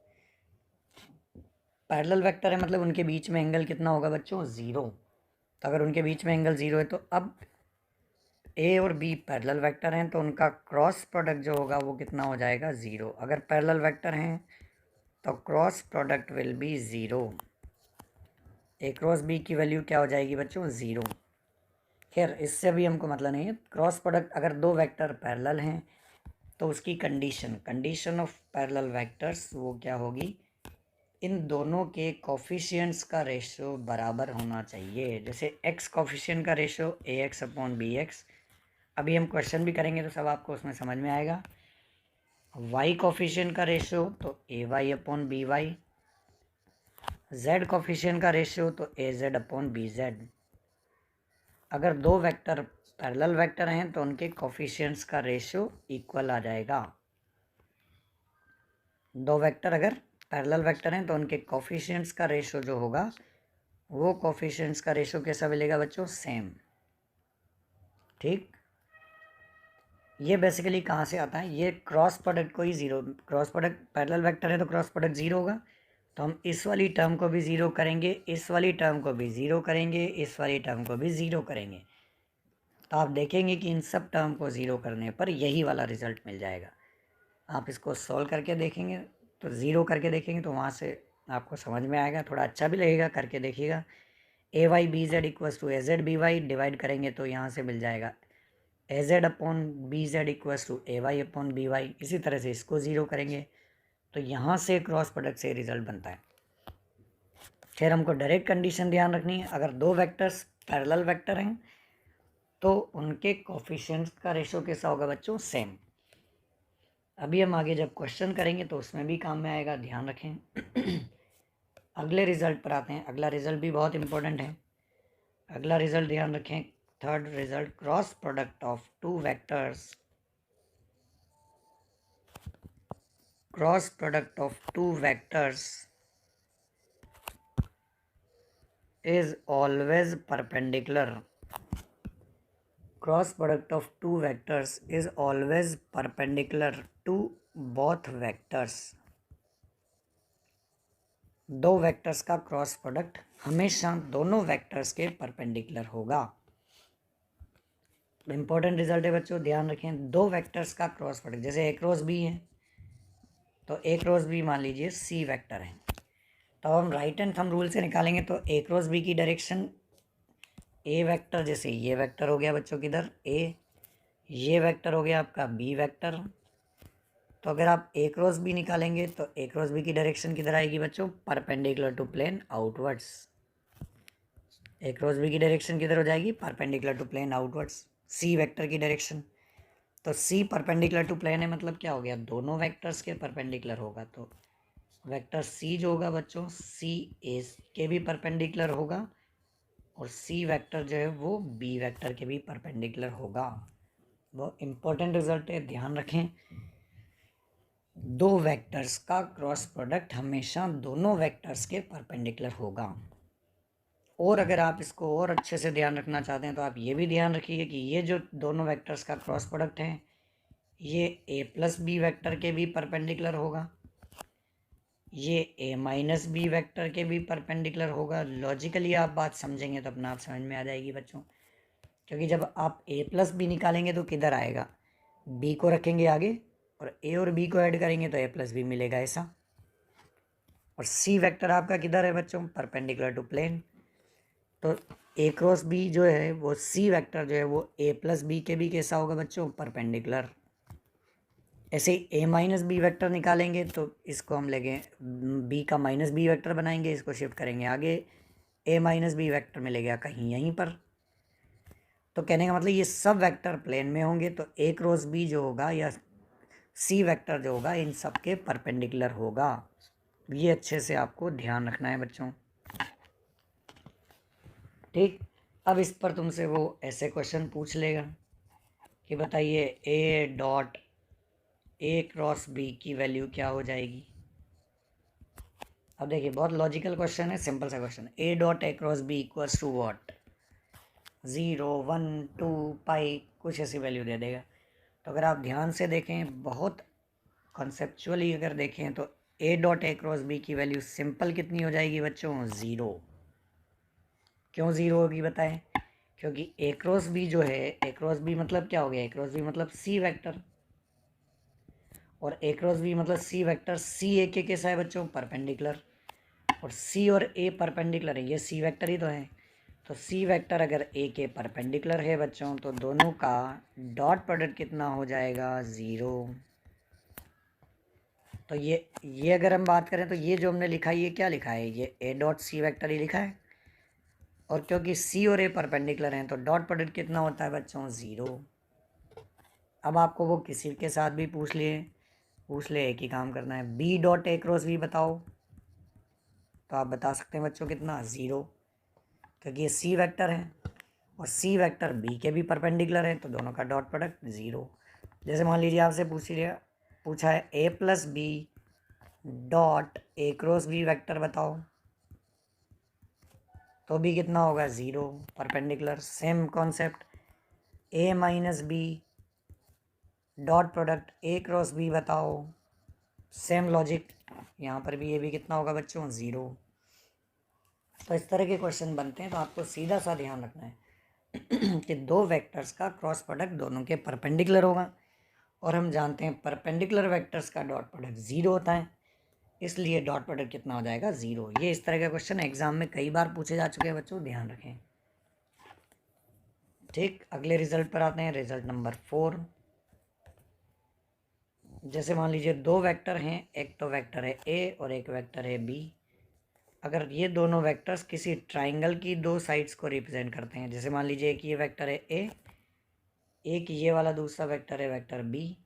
पैरेलल वेक्टर है मतलब उनके बीच में एंगल कितना होगा बच्चों, 0। तो अगर उनके बीच में एंगल 0 है, तो अब ए और बी पैरेलल वेक्टर हैं तो उनका क्रॉस प्रोडक्ट जो होगा वो कितना हो जाएगा, 0। अगर पैरेलल वेक्टर हैं तो cross product will be 0, A cross B की वैल्यू क्या हो जाएगी बच्चों, 0। खैर इससे भी हमको मतलब नहीं है, क्रॉस प्रोडक्ट अगर दो वेक्टर पैरेलल हैं तो उसकी कंडीशन ऑफ पैरेलल वेक्टर्स वो क्या होगी, इन दोनों के कोफिशिएंट्स का रेशो बराबर होना चाहिए। जैसे एक्स कोफिशिएंट का ratio A X upon B X, अभी हम क्वेश्चन भी करेंगे तो सब आपको उसमें समझ में आएगा। वाई कोफिशिएंट का रेशो तो A Y upon B Y, Z coefficient का रेशो तो A Z upon B Z. अगर दो वेक्टर पैरेलल वेक्टर हैं तो उनके कोफिशिएंट्स का रेशो इक्वल आ जाएगा। दो वेक्टर अगर पैरेलल वेक्टर हैं तो उनके कोफिशिएंट्स का रेशो जो होगा वो कोफिशिएंट्स का रेशो कैसा मिलेगा बच्चों, सेम। ठीक, ये बेसिकली कहाँ से आता है, ये क्रॉस प्रोडक्ट को ही 0, क्रॉस प्रोडक्ट पैरेलल वेक्टर है तो क्रॉस प्रोडक्ट 0 होगा, तो हम इस वाली टर्म को भी 0 करेंगे, इस वाली टर्म को भी 0 करेंगे, इस वाली टर्म को भी 0 करेंगे, तो आप देखेंगे कि इन सब टर्म को 0 करने पर यही वाला रिजल्ट मिल जाएगा। आप इसको सॉल्व करके देखेंगे तो 0 करके देखेंगे तो वहाँ से आपको समझ में आएगा, थोड़ा अच्छा भी लगेगा, करके देखिएगा। A Y B Z equals to A Z B Y, divide करेंगे तो यहाँ से मिल जाएगा A Z upon B Z equals to A Y upon B Y. इसी तरह से इसको 0 करेंगे तो यहाँ से क्रॉस प्रोडक्ट से रिजल्ट बनता है। फिर हमको डायरेक्ट कंडीशन ध्यान रखनी है, अगर दो वेक्टर्स पैरेलल वेक्टर हैं तो उनके कोफिशिएंट्स का रेशो कैसा होगा बच्चों, सेम। अभी हम आगे जब क्वेश्चन करेंगे तो उसमें भी काम में आएगा, ध्यान रखें। अगले रिजल्ट पर आते हैं, अगला रिजल्ट भी बहुत इंपॉर्टेंट है। अगला रिजल्ट ध्यान रखें, third result, cross product of two vectors, cross product of two vectors is always perpendicular. Cross product of two vectors is always perpendicular to both vectors. दो वेक्टर्स का क्रॉस प्रोडक्ट हमेशा दोनों vectors के perpendicular होगा। Important result है बच्चों, ध्यान रखें। दो वेक्टर्स का क्रॉस प्रोडक्ट, जैसे ए क्रॉस बी है तो ए क्रॉस बी मान लीजिए सी वेक्टर है, तो हम राइट हैंड थंब रूल से निकालेंगे तो ए क्रॉस बी की डायरेक्शन ए वेक्टर, जैसे ये वेक्टर हो गया बच्चों किधर ए, ये वेक्टर हो गया आपका बी वेक्टर। तो अगर आप ए क्रॉस बी निकालेंगे तो ए क्रॉस बी की डायरेक्शन किधर आएगी बच्चों, perpendicular to plane outwards. A cross B की डायरेक्शन किधर हो जाएगी, perpendicular to plane outwards. C vector की डायरेक्शन, तो सी परपेंडिकुलर टू प्लेन है, मतलब क्या हो गया, दोनों वेक्टर्स के परपेंडिकुलर होगा। तो वेक्टर सी जो होगा बच्चों, सी ए के भी परपेंडिकुलर होगा और सी वेक्टर जो है वो बी वेक्टर के भी परपेंडिकुलर होगा। वो इम्पोर्टेंट रिजल्ट है, ध्यान रखें। दो वेक्टर्स का क्रॉस प्रोडक्ट हमेशा दोनों वेक्टर्स के परपेंडिकुलर होगा। और अगर आप इसको और अच्छे से ध्यान रखना चाहते हैं तो आप ये भी ध्यान रखिए कि ये जो दोनों वेक्टर्स का क्रॉस प्रोडक्ट है ये ए प्लस बी वेक्टर के भी परपेंडिकुलर होगा, ये ए माइनस बी वेक्टर के भी परपेंडिकुलर होगा। लॉजिकली आप बात समझेंगे तो अपना आप समझ में आ जाएगी बच्चों, क्योंकि जब आप ए प्लस बी निकालेंगे तो किधर आएगा, बी को रखेंगे आगे और ए और बी को ऐड करेंगे तो ए प्लस बी मिलेगा ऐसा। और सी वेक्टर आपका किधर है बच्चों, परपेंडिकुलर टू प्लेन। तो ए क्रॉस बी जो है वो सी वेक्टर जो है वो ए प्लस बी के भी कैसा होगा बच्चों, परपेंडिकुलर। ऐसे ही ए माइनस बी वेक्टर निकालेंगे तो इसको हम लेंगे बी का माइनस बी वेक्टर बनाएंगे, इसको शिफ्ट करेंगे आगे, ए माइनस बी वेक्टर मिलेगा कहीं यहीं पर। तो कहने का मतलब ये सब वेक्टर प्लेन में होंगे, तो ए क्रॉस बी जो होगा या सी वेक्टर जो होगा इन सब के परपेंडिकुलर होगा। ये अच्छे से आपको ध्यान रखना है बच्चों, ठीक। अब इस पर तुमसे वो ऐसे क्वेश्चन पूछ लेगा कि बताइए A dot A cross B की वैल्यू क्या हो जाएगी। अब देखिए बहुत लॉजिकल क्वेश्चन है, सिंपल सा question. A dot A cross B equals to what, 0 1 2 pi कुछ ऐसी वैल्यू दे देगा। तो अगर आप ध्यान से देखें, बहुत कॉन्सेप्चुअली अगर देखें तो A dot A cross B की वैल्यू सिंपल कितनी हो जाएगी बच्चों, 0। क्यों 0 होगी बताएं, क्योंकि ए क्रॉस बी जो है, ए क्रॉस बी मतलब क्या हो गया, ए क्रॉस बी मतलब सी वेक्टर, और ए क्रॉस बी मतलब सी वेक्टर, सी ए के कैसा है बच्चों, परपेंडिकुलर। और सी और ए परपेंडिकुलर है, ये सी वेक्टर ही तो है। तो सी वेक्टर अगर ए के परपेंडिकुलर है बच्चों तो दोनों का डॉट प्रोडक्ट कितना हो जाएगा, 0। तो ये अगर हम बात करें तो ये जो हमने लिखा है ये क्या लिखा है, ये ए डॉट सी वेक्टर ही लिखा है। और क्योंकि सी और ए परपेंडिकुलर हैं तो डॉट प्रोडक्ट कितना होता है बच्चों, 0। अब आपको वो किसी के साथ भी पूछ ले, एक ही काम करना है, B dot A cross B बताओ, तो आप बता सकते हैं बच्चों कितना, 0, क्योंकि ये सी वेक्टर है और सी वेक्टर बी के भी परपेंडिकुलर है तो दोनों का डॉट प्रोडक्ट 0। जैसे मान लीजिए आपसे पूछा है A plus B dot A cross B vector बताओ, तो भी कितना होगा, 0, perpendicular. Same concept, A minus B dot product A cross B बताओ, सेम लॉजिक, यहाँ पर भी ये भी कितना होगा बच्चों, 0। तो इस तरह के क्वेश्चन बनते हैं, तो आपको सीधा सा ध्यान रखना है कि दो वेक्टर्स का क्रॉस प्रोडक्ट दोनों के परपेंडिकुलर होगा, और हम जानते हैं परपेंडिकुलर वेक्टर्स का डॉट प्रोडक्ट 0 होता है, इसलिए डॉट प्रोडक्ट कितना हो जाएगा, 0। ये इस तरह का क्वेश्चन एग्जाम में कई बार पूछे जा चुके हैं बच्चों, ध्यान रखें, ठीक। अगले रिजल्ट पर आते हैं, रिजल्ट नंबर 4। जैसे मान लीजिए दो वेक्टर हैं, एक तो वेक्टर है ए और एक वेक्टर है बी। अगर ये दोनों वेक्टर्स किसी ट्राइंगल की दो साइड्स को रिप्रेजेंट करते हैं, जैसे मान लीजिए कि ये वेक्टर है ए, एक ये वाला दूसरा वेक्टर है वेक्टर बी।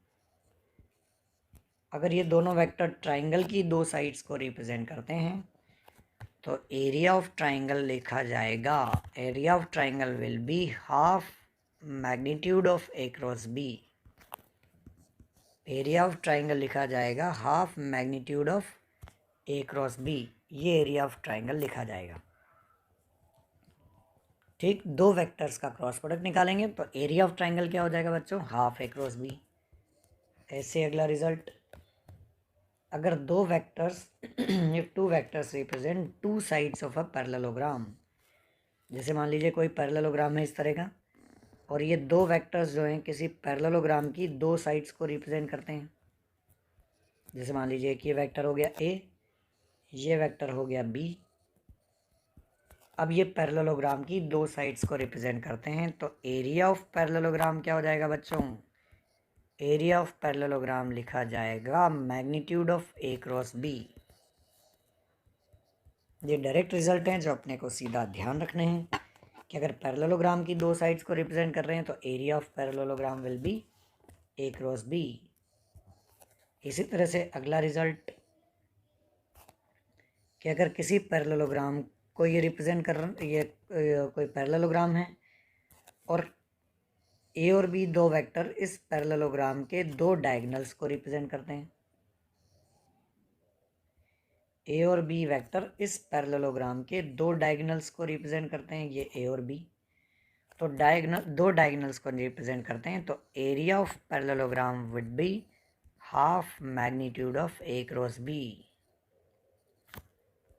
अगर ये दोनों वेक्टर ट्राइंगल की दो साइड्स को रिप्रेजेंट करते हैं तो एरिया ऑफ ट्राइंगल लिखा जाएगा, area of triangle will be half magnitude of A cross B. Area of triangle लिखा जाएगा half magnitude of A cross B, ये एरिया ऑफ ट्राइंगल लिखा जाएगा, ठीक। दो वेक्टर्स का क्रॉस प्रोडक्ट निकालेंगे तो एरिया ऑफ ट्राइंगल क्या हो जाएगा बच्चों, हाफ ए क्रॉस बी। ऐसे अगला रिजल्ट, अगर दो vectors if two vectors represent two sides of a parallelogram, जैसे मान लीजिए कोई पैरेललोग्राम है इस तरह का, और ये दो वेक्टर्स जो हैं किसी पैरेललोग्राम की दो साइड्स को रिप्रेजेंट करते हैं। जैसे मान लीजिए कि ये वेक्टर हो गया ए, ये वेक्टर हो गया बी। अब ये पैरेललोग्राम की दो साइड्स को रिप्रेजेंट करते हैं, तो एरिया ऑफ पैरेललोग्राम क्या हो जाएगा बच्चों? एरिया ऑफ पैरेललोग्राम लिखा जाएगा magnitude of A cross B. ये डायरेक्ट रिजल्ट हैं जो अपने को सीधा ध्यान रखने हैं कि अगर पैरेललोग्राम की दो साइड्स को रिप्रेजेंट कर रहे हैं तो area of parallelogram will be A cross B. इसी तरह से अगला रिजल्ट कि अगर किसी पैरेललोग्राम को ये रिप्रेजेंट कर ये कोई पैरेललोग्राम है और ए और बी दो वेक्टर इस पैरेललोग्राम के दो डायगोनल्स को रिप्रेजेंट करते हैं। ए और बी वेक्टर इस पैरेललोग्राम के दो डायगोनल्स को रिप्रेजेंट करते हैं, ये ए और बी। तो दो डायगोनल्स को रिप्रेजेंट करते हैं, तो area of parallelogram would be half magnitude of A cross B.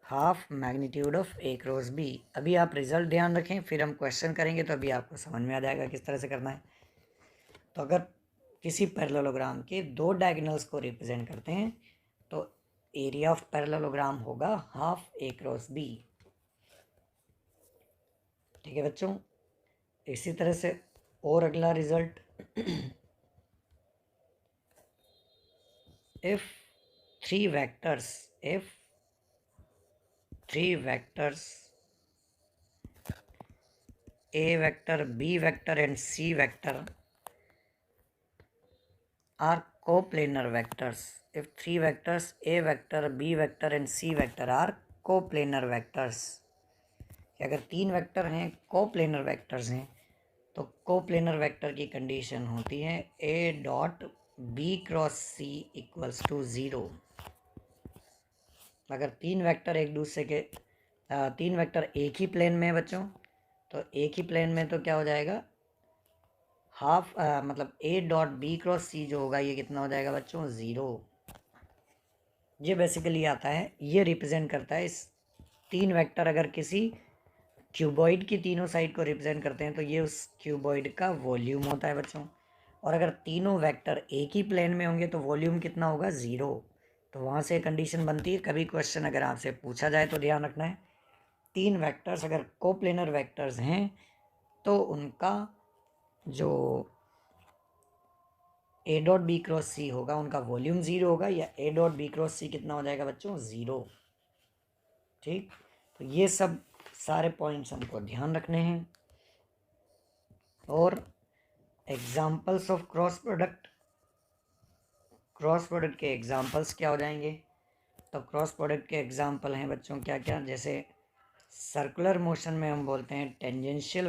Half magnitude of A cross B. अभी आप रिजल्ट ध्यान रखें, फिर हम क्वेश्चन करेंगे तो अभी आपको समझ में आ जाएगा किस तरह से करना है। तो अगर किसी पैरेललोग्राम के दो डायगोनल्स को रिप्रेजेंट करते हैं तो एरिया ऑफ पैरेललोग्राम होगा हाफ ए क्रॉस बी। ठीक है बच्चों, इसी तरह से और अगला result, if three vectors a vector, b vector and c vector are coplanar vectors. If three vectors a vector, b vector and c vector are coplanar vectors, कि अगर तीन वेक्टर हैं कोप्लेनर वेक्टर्स हैं तो कोप्लेनर वेक्टर की condition होती है A dot B cross C equals to zero. अगर तीन वेक्टर एक दूसरे के तीन वेक्टर एक ही प्लेन में है बच्चों, तो एक ही प्लेन में तो क्या हो जाएगा, हाफ मतलब ए डॉट बी क्रॉस सी जो होगा ये कितना हो जाएगा बच्चों, ज़ीरो। ये बेसिकली आता है, ये रिप्रेजेंट करता है इस तीन वेक्टर अगर किसी क्यूबॉइड की तीनों साइड को रिप्रेजेंट करते हैं तो ये उस क्यूबॉइड का वॉल्यूम होता है बच्चों। और अगर तीनों वेक्टर एक ही प्लेन में होंगे तो वॉल्यूम कितना होगा, ज़ीरो। तो वहाँ से कंडीशन बनती है, कभी क्वेश्चन अगर आपसे पूछा जाए तो ध्यान रखना है, तीन वेक्टर्स अगर कोप्लेनर वेक्टर्स हैं तो उनका जो ए डॉट बी क्रॉस सी होगा उनका वॉल्यूम ज़ीरो होगा, या ए डॉट बी क्रॉस सी कितना हो जाएगा बच्चों, ज़ीरो। ठीक, तो ये सब सारे पॉइंट्स हमको ध्यान रखने हैं। और एग्जाम्पल्स ऑफ क्रॉस प्रोडक्ट के एग्जाम्पल्स क्या हो जाएंगे, तो क्रॉस प्रोडक्ट के एग्जाम्पल हैं बच्चों क्या क्या, जैसे सर्कुलर मोशन में हम बोलते हैं tangential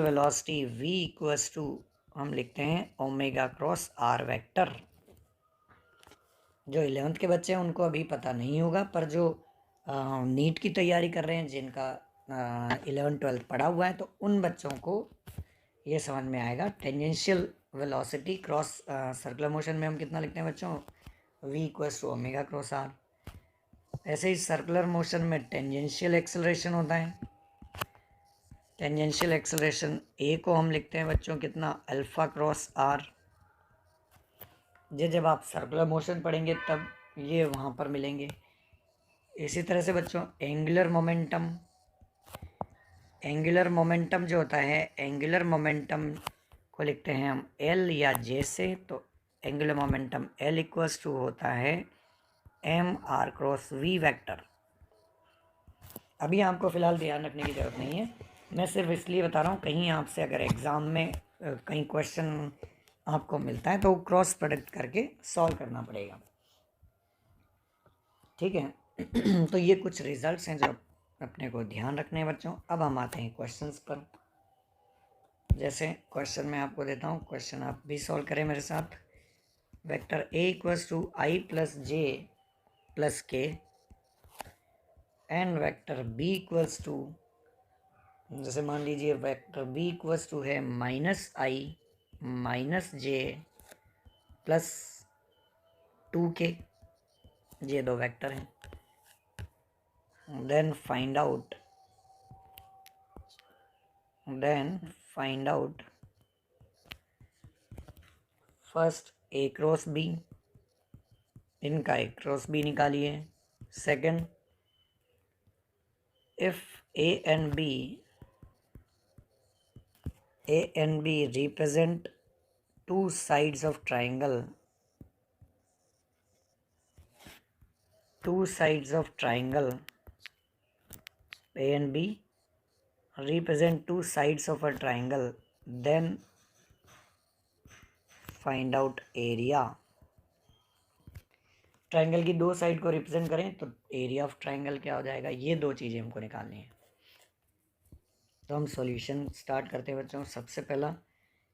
velocity v equals to हम लिखते हैं ओमेगा क्रॉस आर वेक्टर। जो 11th के बच्चे हैं उनको अभी पता नहीं होगा, पर जो नीट की तैयारी कर रहे हैं, जिनका 11th-12th पढ़ा हुआ है, तो उन बच्चों को ये समझ में आएगा। Tangential velocity cross circular motion में हम कितना लिखते हैं बच्चों, v equals to omega cross R. ऐसे ही सर्कुलर मोशन में टेंजेंशियल एक्सेलरेशन होता है, टेंजेंशियल एक्सेलरेशन ए को हम लिखते हैं बच्चों कितना, अल्फ़ा क्रॉस आर। जब आप सर्कुलर मोशन पढ़ेंगे तब ये वहाँ पर मिलेंगे। इसी तरह से बच्चों एंगुलर मोमेंटम जो होता है, एंगुलर मोमेंटम को लिखते हैं हम एल या जे से, तो angular momentum L equals to होता है M R cross V vector. अभी आपको फ़िलहाल ध्यान रखने की ज़रूरत नहीं है, मैं सिर्फ इसलिए बता रहा हूँ कहीं आपसे अगर एग्ज़ाम में कहीं क्वेश्चन आपको मिलता है तो क्रॉस प्रोडक्ट करके सॉल्व करना पड़ेगा। ठीक है तो ये कुछ रिजल्ट्स हैं जो अपने को ध्यान रखने हैं बच्चों। अब हम आते हैं क्वेश्चंस पर। जैसे क्वेश्चन मैं आपको देता हूँ, क्वेश्चन आप भी सॉल्व करें मेरे साथ। Vector A equals to I plus J plus K and vector B equals to, जैसे मान लीजिए वेक्टर बी इक्वल्स टू है minus I minus J plus 2k, ये दो वेक्टर हैं। Then find out first A cross B, इनका A cross B निकालिए। Second, if A and B represent two sides of triangle, A and B represent two sides of a triangle, then find out area। Triangle की दो side को represent करें तो area of triangle क्या हो जाएगा, ये दो चीज़ें हमको निकालनी है। तो हम सॉल्यूशन स्टार्ट करते हैं बच्चों। सबसे पहला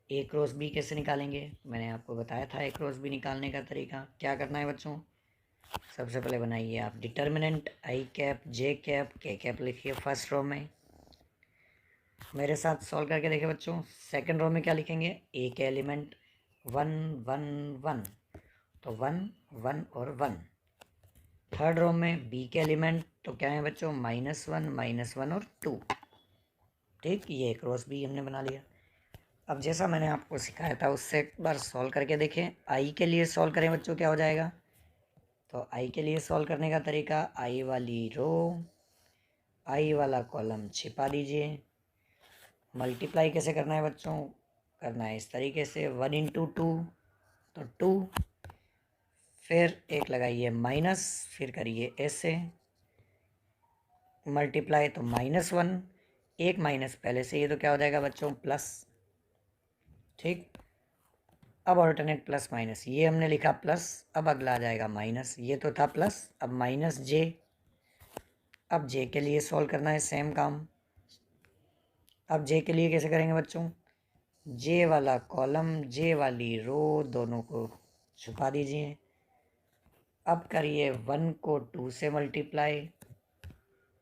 ए क्रॉस बी कैसे निकालेंगे, मैंने आपको बताया था ए क्रॉस बी निकालने का तरीका। क्या करना है बच्चों, सबसे पहले बनाइए आप डिटर्मिनेंट आई कैप जे कैप के कैप लिखिए फर्स्ट रो में। मेरे साथ सॉल्व करके देखिए बच्चों। सेकंड रो में क्या लिखेंगे, ए के एलिमेंट 1 1 1, तो 1 1 और 1। थर्ड रो में बी के एलिमेंट तो क्या है बच्चों, -1 -1 और 2। ठीक, ये क्रॉस बी हमने बना लिया। अब जैसा मैंने आपको सिखाया था उससे एक बार सॉल्व करके देखें। आई के लिए सॉल्व करें बच्चों, क्या हो जाएगा, तो आई के लिए सॉल्व करने का तरीका, आई वाली रो आई वाला कॉलम छिपा दीजिए। मल्टीप्लाई कैसे करना है बच्चों, करना है इस तरीके से 1 × 2 तो 2, फिर एक लगाइए माइनस, फिर करिए ऐसे मल्टीप्लाई तो -1, एक माइनस पहले से, ये तो क्या हो जाएगा बच्चों प्लस। ठीक, अब ऑल्टरनेट प्लस माइनस, ये हमने लिखा प्लस, अब अगला आ जाएगा माइनस, ये तो था प्लस, अब माइनस जे। अब जे के लिए सॉल्व करना है सेम काम। अब जे के लिए कैसे करेंगे बच्चों, जे वाला कॉलम जे वाली रो दोनों को छुपा दीजिए। अब करिए 1 को 2 से मल्टीप्लाई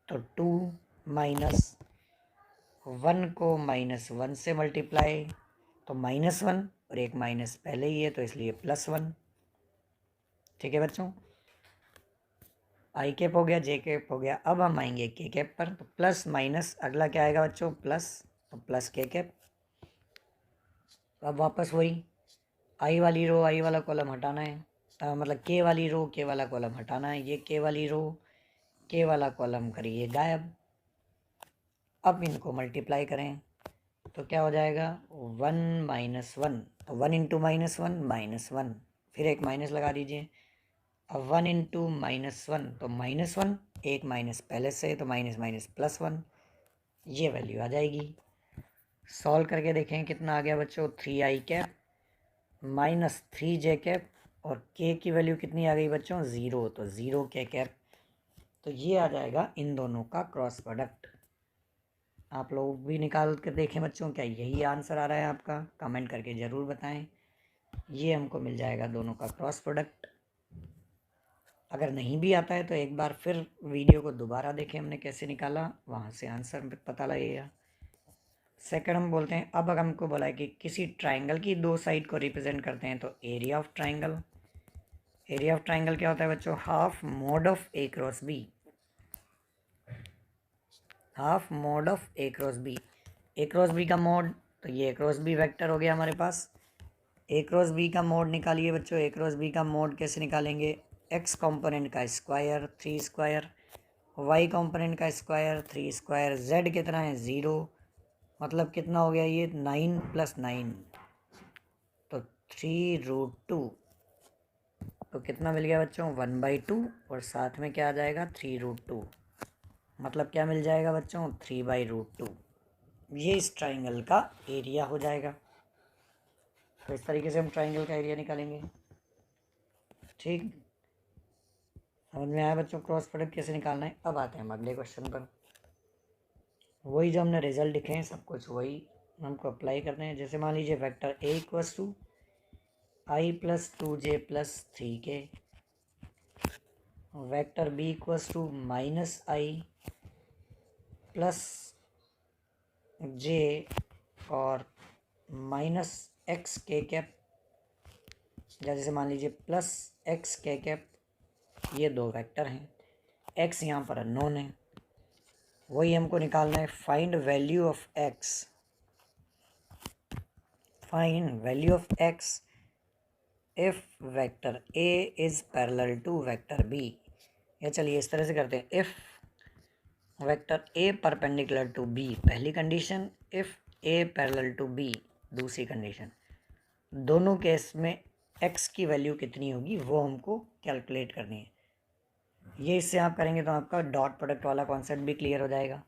तो 2 माइनस 1 को -1 से मल्टीप्लाई तो -1, और एक माइनस पहले ही है तो इसलिए +1। ठीक है बच्चों, आई कैप हो गया, जे कैप हो गया। अब हम आएंगे के कैप पर, तो प्लस माइनस अगला क्या आएगा बच्चों, प्लस, तो प्लस के कैप। अब वापस वही आई वाली रो आई वाला कॉलम हटाना है, मतलब के वाली रो के वाला कॉलम हटाना है। ये के वाली रो के वाला कॉलम करिए गायब। अब इनको मल्टीप्लाई करें तो क्या हो जाएगा, 1 -1, तो 1 × -1 -1, फिर एक माइनस लगा दीजिए। अब 1 × -1 तो -1, एक माइनस पहले से तो माइनस माइनस +1, ये वैल्यू आ जाएगी। सॉल्व करके देखें कितना आ गया बच्चों, 3i कैप -3j कैप, और k की वैल्यू कितनी आ गई बच्चों, 0, तो 0k कैप। तो ये आ जाएगा इन दोनों का क्रॉस प्रोडक्ट। आप लोग भी निकाल कर देखें बच्चों, क्या यही आंसर आ रहा है आपका, कमेंट करके ज़रूर बताएं। ये हमको मिल जाएगा दोनों का क्रॉस प्रोडक्ट। अगर नहीं भी आता है तो एक बार फिर वीडियो को दोबारा देखें हमने कैसे निकाला, वहाँ से आंसर पता लगेगा। सेकंड हम बोलते हैं, अब अगर हमको बोला है कि किसी ट्राइंगल की दो साइड को रिप्रेजेंट करते हैं तो area of triangle. Area of triangle क्या होता है बच्चों, half mod of A cross B. Half mod of A cross B, A cross B का मोड, तो ये ए क्रॉस बी वेक्टर हो गया हमारे पास। ए क्रॉस बी का मोड निकालिए बच्चों। ए क्रॉस बी का मोड कैसे निकालेंगे, एक्स कंपोनेंट का स्क्वायर 3 स्क्वायर, वाई कंपोनेंट का स्क्वायर 3 स्क्वायर, जेड कितना है 0, मतलब कितना हो गया ये 9 + 9, तो 3√2, तो कितना मिल गया बच्चों 1/2, और साथ में क्या आ जाएगा 3√2, मतलब क्या मिल जाएगा बच्चों 3/√2। ये इस ट्राइंगल का एरिया हो जाएगा। तो इस तरीके से हम ट्राइंगल का एरिया निकालेंगे। ठीक, समझ में आया बच्चों क्रॉस प्रोडक्ट कैसे निकालना है। अब आते हैं हम अगले क्वेश्चन पर। वही जो हमने रिजल्ट लिखे हैं सब कुछ वही हमको अप्लाई करने हैं। जैसे मान लीजिए vector A = i + 2j + 3k, vector B = -i + j और -xk कैप, या जैसे मान लीजिए प्लस एक्स के कैप, ये दो वेक्टर हैं, एक्स यहाँ पर अननोन है, वही हमको निकालना है। Find value of X, find value of X if vector A is parallel to vector B. या चलिए इस तरह से करते हैं, if vector A perpendicular to B पहली condition, if A parallel to B दूसरी कंडीशन। दोनों केस में एक्स की वैल्यू कितनी होगी वो हमको कैलकुलेट करनी है। ये इससे आप करेंगे तो आपका डॉट प्रोडक्ट वाला कॉन्सेप्ट भी क्लियर हो जाएगा।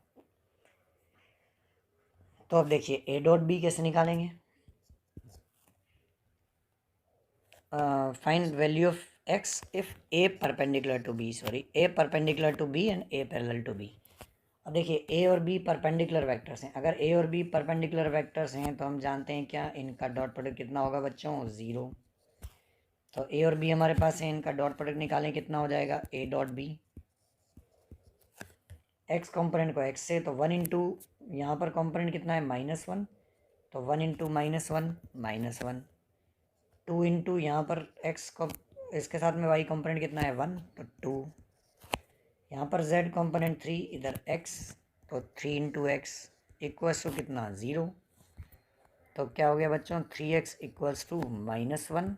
तो अब देखिए ए डॉट बी कैसे निकालेंगे। Find value of X if A perpendicular to B, sorry A perpendicular to B and A parallel to B. अब देखिए ए और बी परपेंडिकुलर वेक्टर्स हैं। अगर ए और बी परपेंडिकुलर वेक्टर्स हैं तो हम जानते हैं क्या, इनका डॉट प्रोडक्ट कितना होगा बच्चों, 0। तो ए और बी हमारे पास है, इनका डॉट प्रोडक्ट निकालें कितना हो जाएगा, A dot B. X component को एक्स से, तो 1 इंटू यहाँ पर कॉम्पोनेंट कितना है, -1, तो 1 इंटू -1 -1। 2 इंटू यहाँ पर एक्स को, इसके साथ में वाई कॉम्पोनेंट कितना है 1, तो 2। यहाँ पर z कॉम्पोनेंट 3, इधर x, तो 3 इंटू एक्स इक्वल्स टू कितना, 0। तो क्या हो गया बच्चों, 3x इक्वल्स टू -1,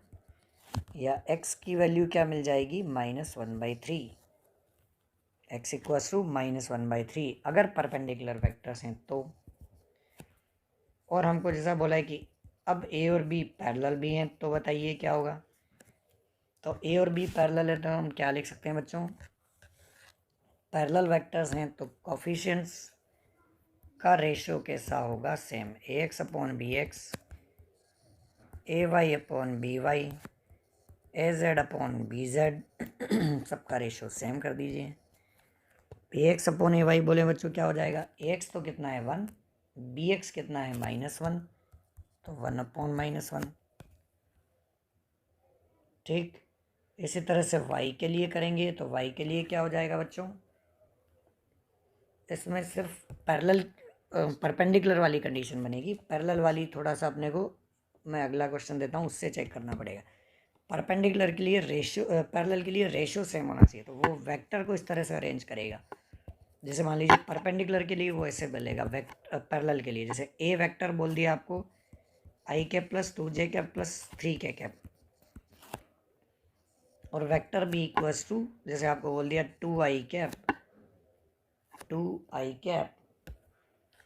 या x की वैल्यू क्या मिल जाएगी, -1/3। x इक्वल्स टू -1/3 अगर परपेंडिकुलर वेक्टर्स हैं तो। और हमको जैसा बोला है कि अब a और b पैरेलल भी हैं, तो बताइए क्या होगा। तो a और b पैरेलल है तो हम क्या लिख सकते हैं बच्चों, पैरेलल वेक्टर्स हैं तो कोफिशिएंट्स का रेशियो कैसा होगा, same, ax upon B X, ay upon B Y, az upon B Z, सबका रेशियो सेम कर दीजिए। ax अपॉन ए वाई बोले बच्चों क्या हो जाएगा, ax तो कितना है 1, bx कितना है -1, तो 1 अपॉन -1। ठीक, इसी तरह से y के लिए करेंगे तो y के लिए क्या हो जाएगा बच्चों, इसमें सिर्फ पैरेलल परपेंडिकुलर वाली कंडीशन बनेगी। पैरेलल वाली थोड़ा सा अपने को, मैं अगला क्वेश्चन देता हूँ उससे चेक करना पड़ेगा। परपेंडिकुलर के लिए रेशियो, पैरेलल के लिए रेशियो सेम होना चाहिए, तो वो वेक्टर को इस तरह से अरेंज करेगा। जैसे मान लीजिए परपेंडिकुलर के लिए वो ऐसे बोलेगा, पैरेलल के लिए जैसे ए वेक्टर बोल दिया आपको i cap plus 2j cap plus 3k cap, और वेक्टर बी इक्वल्स टू जैसे आपको बोल दिया 2i cap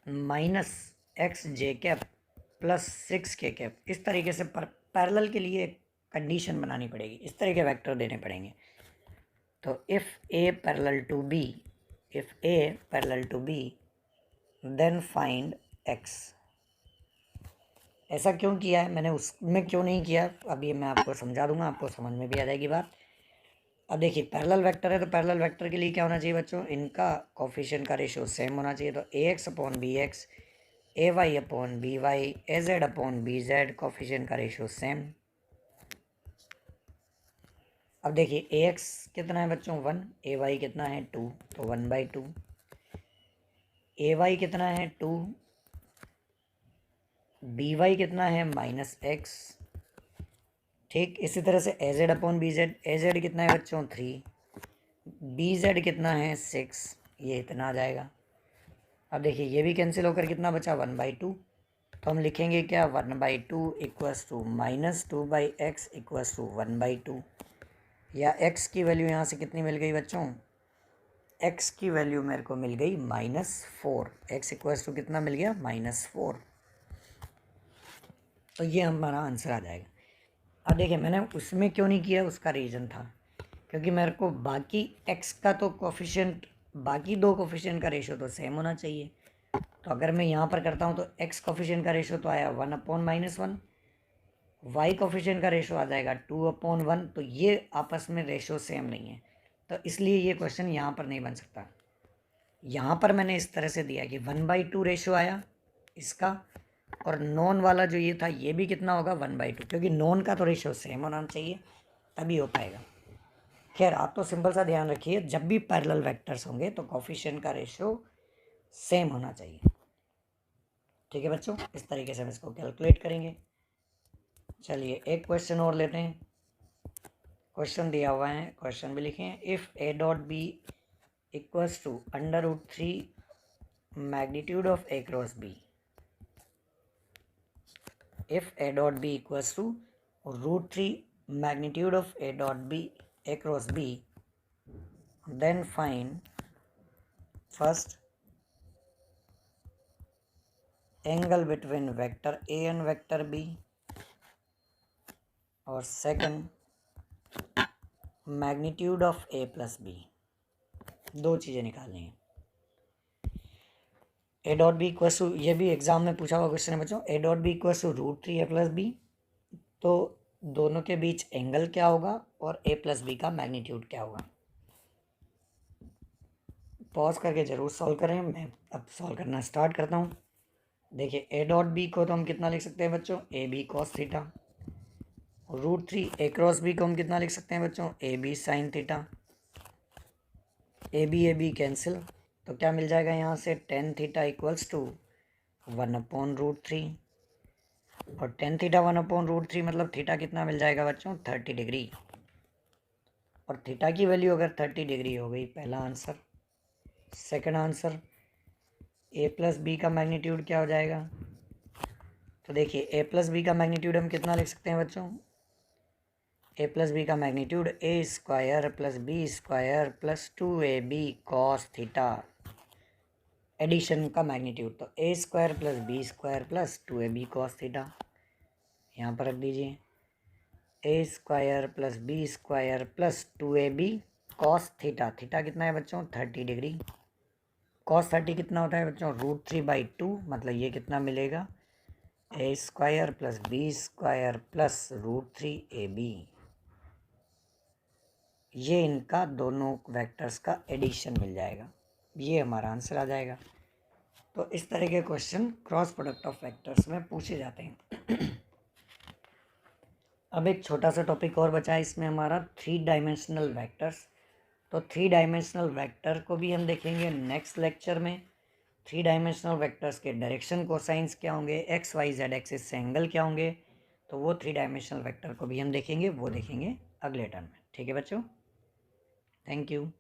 minus xj cap plus 6k cap. इस तरीके से पैरेलल के लिए कंडीशन बनानी पड़ेगी, इस तरह के वेक्टर देने पड़ेंगे। तो if A parallel to B then find x। ऐसा क्यों किया है मैंने, उसमें क्यों नहीं किया, अभी मैं आपको समझा दूंगा, आपको समझ में भी आ जाएगी बात। अब देखिए पैरेलल वेक्टर है तो पैरेलल वेक्टर के लिए क्या होना चाहिए बच्चों, इनका कोफिशिएंट का रेशियो सेम होना चाहिए। तो ax upon B X, ay upon B Y, az upon B Z, coefficient का रेशियो सेम। अब देखिए ax कितना है बच्चों 1, ay कितना है 2, तो 1/2, ay कितना है 2, by कितना है -x। ठीक, इसी तरह से az upon B Z, az कितना है बच्चों 3, bz कितना है 6, ये इतना आ जाएगा। अब देखिए ये भी कैंसिल होकर कितना बचा 1/2, तो हम लिखेंगे क्या 1/2 equals to -2/x equals to 1/2, या x की वैल्यू यहाँ से कितनी मिल गई बच्चों, x की वैल्यू मेरे को मिल गई -4, x इक्वल्स टू कितना मिल गया -4। तो ये हमारा आंसर आ जाएगा। अब देखिए मैंने उसमें क्यों नहीं किया, उसका रीज़न था क्योंकि मेरे को बाकी x का तो कोफिशिएंट, बाकी दो कोफिशिएंट का रेशियो तो सेम होना चाहिए। तो अगर मैं यहाँ पर करता हूँ तो x कोफिशिएंट का रेशियो तो आया 1 अपॉन -1, y कोफिशिएंट का रेशियो आ जाएगा 2 अपॉन 1, तो ये आपस में रेशियो सेम नहीं है, तो इसलिए ये क्वेश्चन यहाँ पर नहीं बन सकता। यहाँ पर मैंने इस तरह से दिया कि 1/2 रेशियो आया इसका, और नॉन वाला जो ये था ये भी कितना होगा 1/2, क्योंकि नॉन का तो रेशियो सेम होना चाहिए तभी हो पाएगा। खैर आप तो सिंपल सा ध्यान रखिए, जब भी पैरेलल वेक्टर्स होंगे तो कोफिशिएंट का रेशियो सेम होना चाहिए। ठीक है बच्चों, इस तरीके से हम इसको कैलकुलेट करेंगे। चलिए एक क्वेश्चन और लेते हैं। क्वेश्चन दिया हुआ है, क्वेश्चन भी लिखे हैं। If A dot B equals to √3 magnitude of A cross B, if A dot B equals to √3 magnitude of a dot b across b, then find first angle between vector a and vector b, और second magnitude of a plus b। दो चीज़ें निकालनी है। A dot B equals to, ये भी exam में पूछा हुआ क्वेश्चन है बच्चों, A dot B equals to √3 a plus B, तो दोनों के बीच एंगल क्या होगा और a प्लस बी का मैग्नीट्यूड क्या होगा। पॉज करके ज़रूर सॉल्व करें। मैं अब सॉल्व करना स्टार्ट करता हूँ। देखिए ए डॉट बी को तो हम कितना लिख सकते हैं बच्चों, A B cos theta. √3 A cross B को हम कितना लिख सकते हैं बच्चों, A B sine theta. A B cancel, तो क्या मिल जाएगा यहाँ से, टेन थीटा इक्वल्स टू 1/√3, और टेन थीटा 1/√3 मतलब थीटा कितना मिल जाएगा बच्चों, 30 डिग्री। और थीटा की वैल्यू अगर 30 डिग्री हो गई, पहला answer. Second answer, a plus B का मैग्नीट्यूड क्या हो जाएगा, तो देखिए ए प्लस बी का मैग्नीट्यूड हम कितना लिख सकते हैं बच्चों, ए प्लस बी का magnitude a square plus b square plus 2ab cos theta, addition का मैग्नीट्यूड, तो a square plus b square plus 2ab cos theta. यहाँ पर रख दीजिए a square plus b square plus 2ab cos theta. Theta कितना है बच्चों, 30 degree. Cos 30 कितना होता है बच्चों, √3/2, मतलब ये कितना मिलेगा, a square plus b square plus √3ab। ये इनका दोनों वेक्टर्स का एडिशन मिल जाएगा, ये हमारा आंसर आ जाएगा। तो इस तरह के question cross product of vectors में पूछे जाते हैं। अब एक छोटा सा टॉपिक और बचा है इसमें हमारा, 3 डायमेंशनल वेक्टर्स। तो 3 डायमेंशनल वेक्टर को भी हम देखेंगे नेक्स्ट लेक्चर में। 3 डायमेंशनल वेक्टर्स के डायरेक्शन कोसाइंस क्या होंगे, एक्स वाई जेड एक्सिस से एंगल क्या होंगे, तो वो 3 डायमेंशनल वेक्टर को भी हम देखेंगे, वो देखेंगे अगले टर्म में। ठीक है बच्चों, थैंक यू।